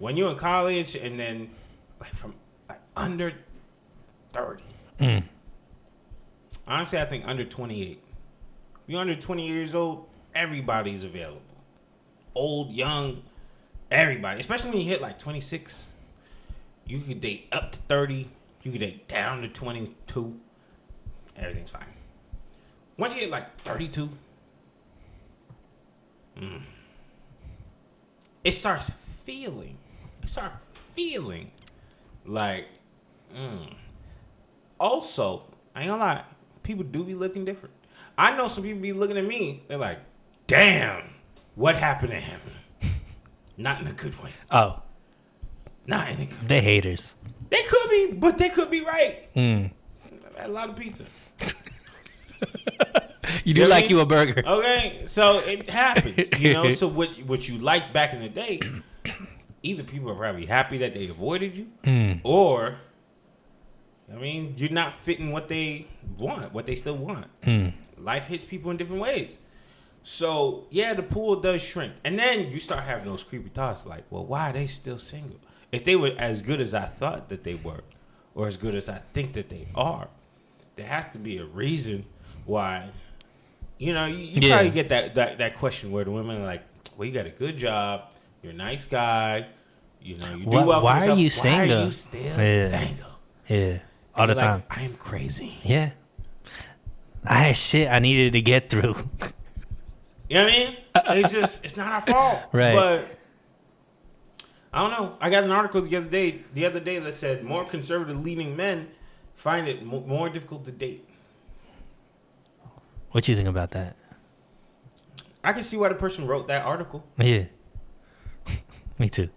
and then like from like under 30. Honestly, I think under 28. If you're under 20 years old, everybody's available. Old, young, everybody. Especially when you hit like 26. You could date up to 30. You could date down to 22. Everything's fine. Once you hit like 32, it starts feeling like, Also, I ain't gonna lie, people do be looking different. I know some people be looking at me, they're like, damn, what happened to him? Not in a good way. Oh. Not in a good way. They haters. They could be, but they could be right. I've had a lot of pizza. You do like you a burger. Okay, so it happens, you know. So what you liked back in the day, either people are probably happy that they avoided you, or, I mean, you're not fitting what they want, what they still want. Life hits people in different ways. So, yeah, the pool does shrink. And then you start having those creepy thoughts like, well, why are they still single? If they were as good as I thought that they were, or as good as I think that they are, there has to be a reason why. You know, you probably get that question where the women are like, well, you got a good job, you're a nice guy, you know, you do well for why yourself. are you single? Why are you still single? Yeah, all the time. Like, I am crazy. Yeah. I had shit I needed to get through. You know what I mean? It's not our fault. Right. But I don't know. I got an article the other day that said more conservative leaning men find it more difficult to date. What you think about that? I can see why the person wrote that article. Yeah. Me too.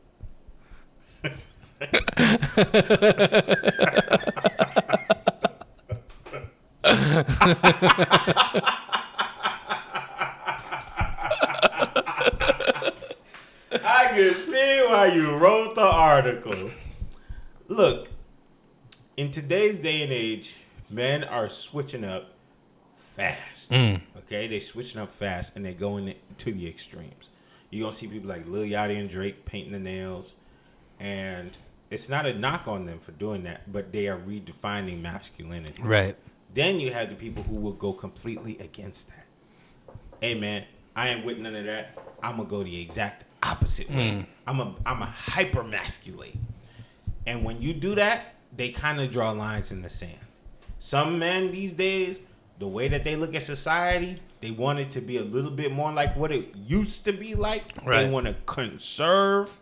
I can see why you wrote the article. Look, in today's day and age, men are switching up fast. Okay, they switching up fast and they're going to the extremes. You're gonna see people like Lil Yachty and Drake painting the nails, and it's not a knock on them for doing that, but they are redefining masculinity. Right. Then you have the people who will go completely against that. Hey man, I ain't with none of that. I'm gonna go the exact opposite way. I'm a hyper masculate. And when you do that, they kind of draw lines in the sand. Some men these days, the way that they look at society, they want it to be a little bit more like what it used to be like. Right. They want to conserve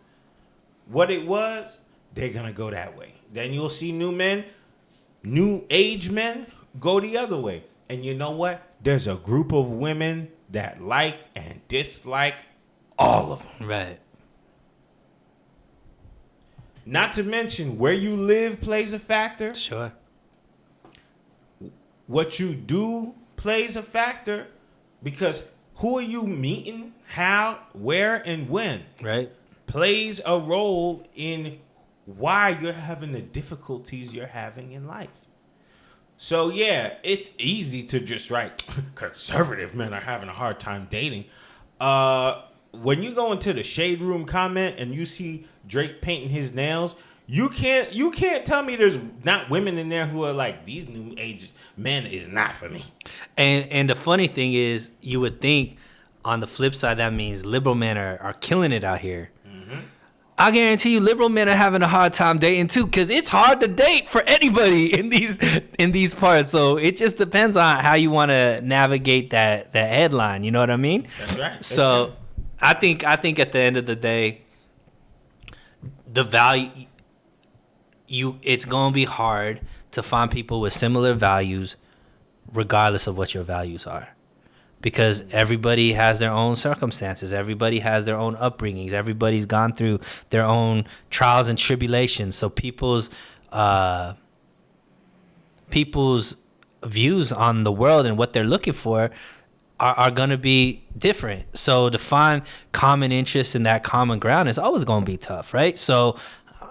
what it was. They're gonna go that way. Then you'll see new age men go the other way. And you know what? There's a group of women that like and dislike all of them. Right. Not to mention where you live plays a factor. Sure. What you do plays a factor, because who are you meeting, how, where, and when Right. plays a role in why you're having the difficulties you're having in life. So yeah, it's easy to just write conservative men are having a hard time dating. When you go into the shade room comment and you see Drake painting his nails, you can't tell me there's not women in there who are like, these new age men is not for me. And the funny thing is, you would think on the flip side that means liberal men are killing it out here. I guarantee you, liberal men are having a hard time dating too, because it's hard to date for anybody in these parts. So it just depends on how you want to navigate that headline. You know what I mean? That's right. That's So true. I think at the end of the day, the value it's gonna be hard to find people with similar values, regardless of what your values are. Because everybody has their own circumstances. Everybody has their own upbringings. Everybody's gone through their own trials and tribulations. So people's views on the world and what they're looking for are going to be different. So to find common interests in that common ground is always going to be tough, right? So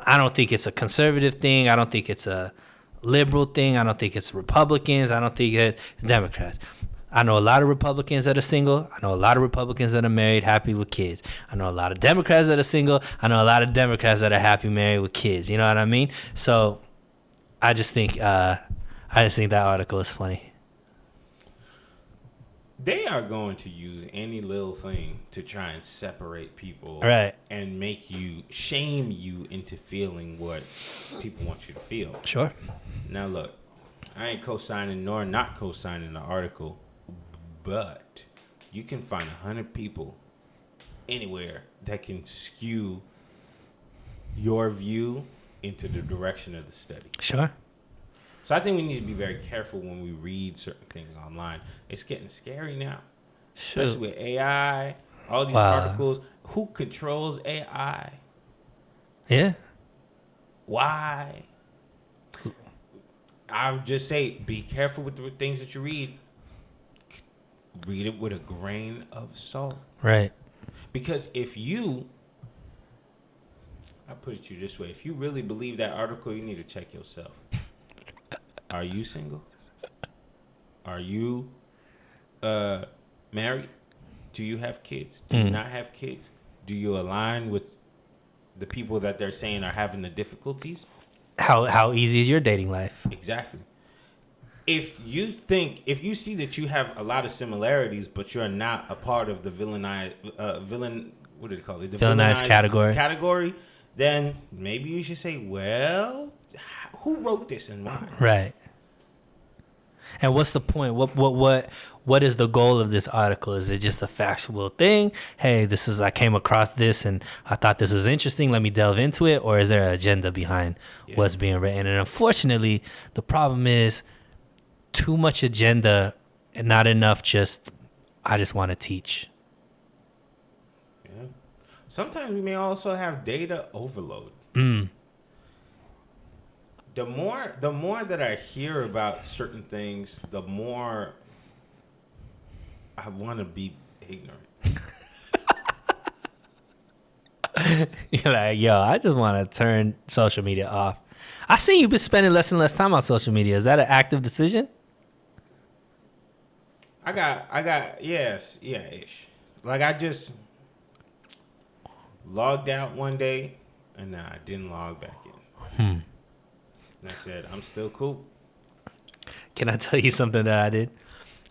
I don't think it's a conservative thing. I don't think it's a liberal thing. I don't think it's Republicans. I don't think it's Democrats. I know a lot of Republicans that are single. I know a lot of Republicans that are married, happy with kids. I know a lot of Democrats that are single. I know a lot of Democrats that are happy married with kids. You know what I mean? So I just think that article is funny. They are going to use any little thing to try and separate people, Right. and shame you into feeling what people want you to feel. Sure. Now look, I ain't co-signing nor not co-signing the article, but you can find 100 people anywhere that can skew your view into the direction of the study. Sure. So I think we need to be very careful when we read certain things online. It's getting scary now, especially with AI, all these articles. Who controls AI? Yeah. Why? I would just say, be careful with the things that you read. Read it with a grain of salt. Right. Because I put it to you this way, if you really believe that article, you need to check yourself. Are you single? Are you married? Do you have kids? Do you not have kids? Do you align with the people that they're saying are having the difficulties? How easy is your dating life? Exactly. If you see that you have a lot of similarities, but you're not a part of the villainized Villainized category, then maybe you should say, well, who wrote this and why? Right. And what's the point? What is the goal of this article? Is it just a factual thing? Hey, I came across this and I thought this was interesting. Let me delve into it. Or is there an agenda behind what's being written? And unfortunately, the problem is too much agenda and not enough I just want to teach. Yeah. Sometimes we may also have data overload. The more that I hear about certain things, the more I want to be ignorant. You're like, yo, I just want to turn social media off. I see you've been spending less and less time on social media. Is that an active decision? Ish. Like I just logged out one day and I didn't log back in. And I said, I'm still cool. Can I tell you something that I did?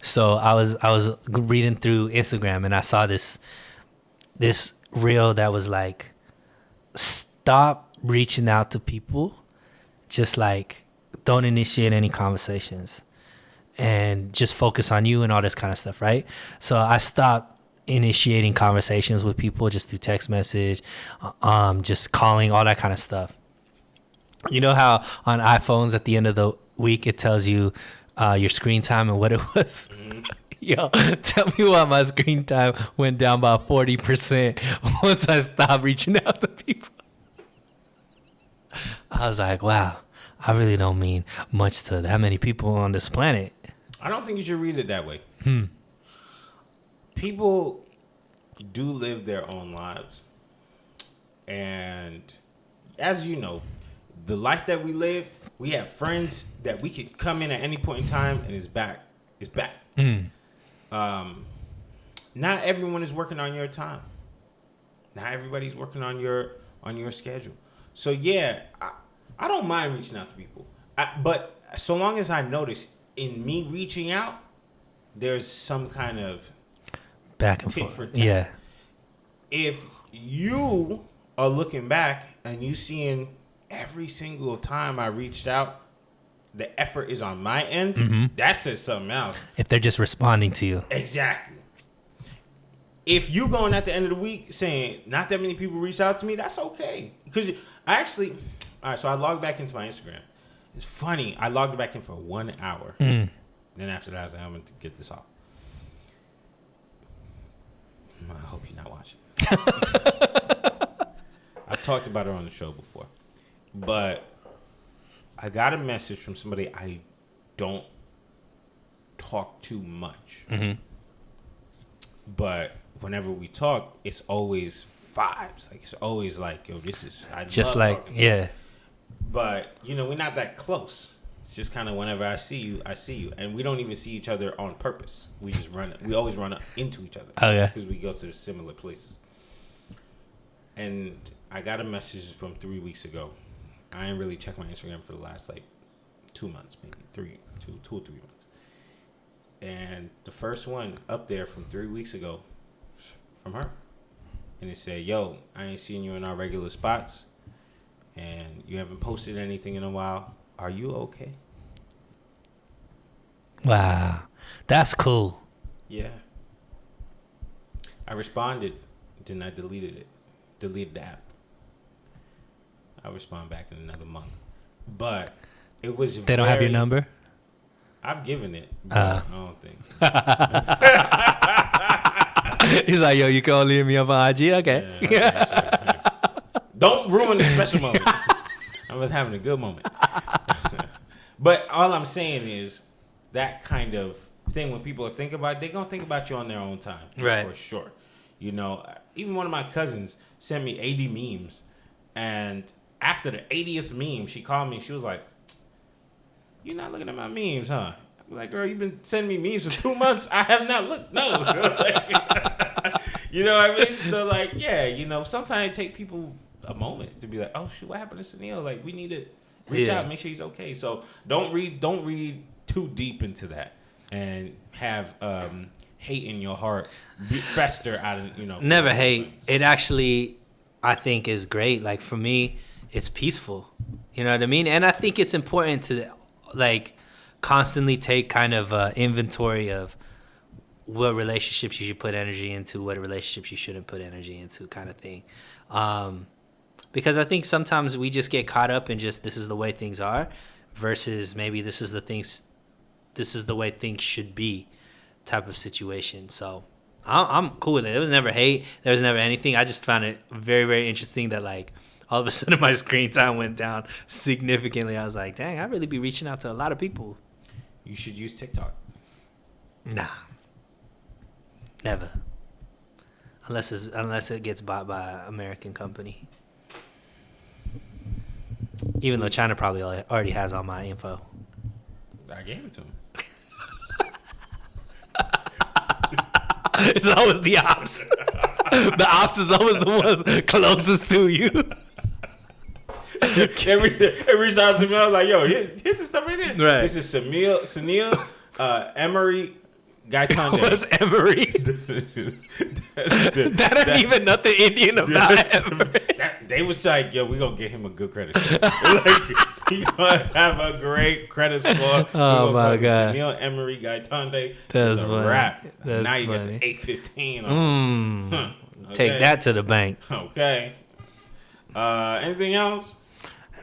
So I was reading through Instagram and I saw this reel that was like, stop reaching out to people, just like don't initiate any conversations and just focus on you and all this kind of stuff, right? So I stopped initiating conversations with people just through text message, just calling, all that kind of stuff. You know how on iPhones at the end of the week it tells you your screen time and what it was? Mm-hmm. Yo, tell me why my screen time went down by 40% once I stopped reaching out to people. I was like, wow, I really don't mean much to that many people on this planet. I don't think you should read it that way. People do live their own lives. And as you know, the life that we live, we have friends that we can come in at any point in time and it's back. It's back. Not everyone is working on your time. Not everybody's working on your schedule. So yeah, I don't mind reaching out to people. But so long as I notice in me reaching out, there's some kind of back and forth. Yeah. If you are looking back and you seeing every single time I reached out, the effort is on my end, that says something else. If they're just responding to you. Exactly. If you going at the end of the week saying not that many people reached out to me, that's okay. Because I actually, all right, so I logged back into my Instagram. It's funny. I logged back in for 1 hour. Then after that, I was like, I'm going to get this off. I hope you're not watching. I've talked about her on the show before. But I got a message from somebody I don't talk too much. But whenever we talk, it's always vibes. Like, it's always like, yo, this is... I just love like, yeah. But, you know, we're not that close. It's just kind of whenever I see you, I see you. And we don't even see each other on purpose. We just we always run into each other. Oh, yeah. Because we go to similar places. And I got a message from 3 weeks ago. I ain't really checked my Instagram for the last, 2 months, maybe 2 or 3 months. And the first one up there from 3 weeks ago from her. And it said, yo, I ain't seen you in our regular spots. And you haven't posted anything in a while. Are you okay? Wow. That's cool. Yeah. I responded, then I deleted the app. I'll respond back in another month. But it was They don't have your number? I've given it, but I don't think. He's like, yo, you can only hit me up on IG? Okay. Yeah, sure. Don't ruin the special moment. I was having a good moment. But all I'm saying is that kind of thing, when people think about it, they're going to think about you on their own time. Right. For sure. You know, even one of my cousins sent me 80 memes. And after the 80th meme, she called me. She was like, you're not looking at my memes, huh? I'm like, girl, you've been sending me memes for 2 months. I have not looked. No. You know what I mean? So, yeah, you know, sometimes it takes people a moment to be like, oh, shoot, what happened to Sunil? Like, we need to reach out, make sure he's okay. So don't read too deep into that and have hate in your heart fester out of, you know. Never hate. It actually, I think, is great. Like, for me, it's peaceful. You know what I mean? And I think it's important to, constantly take kind of inventory of what relationships you should put energy into, what relationships you shouldn't put energy into, kind of thing. Because I think sometimes we just get caught up in just this is the way things are, versus maybe this is the way things should be, type of situation. So I'm cool with it. There was never hate. There was never anything. I just found it very, very interesting that like all of a sudden my screen time went down significantly. I was like, dang, I really be reaching out to a lot of people. You should use TikTok. Nah, never. Unless it gets bought by an American company. Even though China probably already has all my info. I gave it to him. It's always the ops. The ops is always the ones closest to you. Every time to me, I was like, yo, here's the stuff in there. Right. This is Sunil, Emery, Gaitonde. What's Emery? That ain't even nothing Indian about Emery. They was like, yo, we gonna get him a good credit score. Like, he gonna have a great credit score. Oh my God. Sunil, Emery, Gaitonde. That's a funny. wrap. That's now you funny. got the 815. Okay. Okay. Take that to the bank. Okay. Anything else?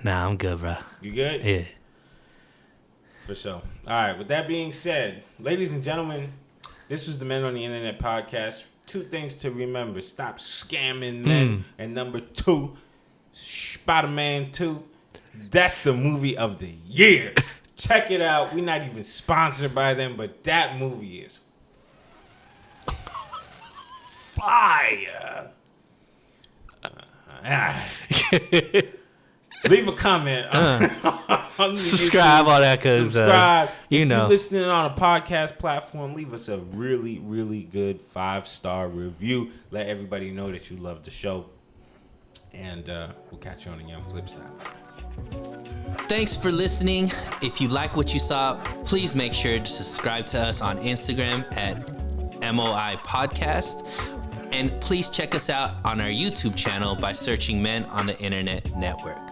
Nah, I'm good, bro. You good? Yeah. For sure. All right. With that being said, ladies and gentlemen, this was the Men on the Internet podcast. 2 things to remember. Stop scamming men. And number 2, Spider-Man 2. That's the movie of the year. Check it out. We're not even sponsored by them, but that movie is fire. Leave a comment. Subscribe, all that, because subscribe. If you're listening on a podcast platform, leave us a really, really good 5-star review. Let everybody know that you love the show. And we'll catch you on the Young Flip side. Thanks for listening. If you like what you saw, please make sure to subscribe to us on Instagram at MOI Podcast. And please check us out on our YouTube channel by searching Men on the Internet Network.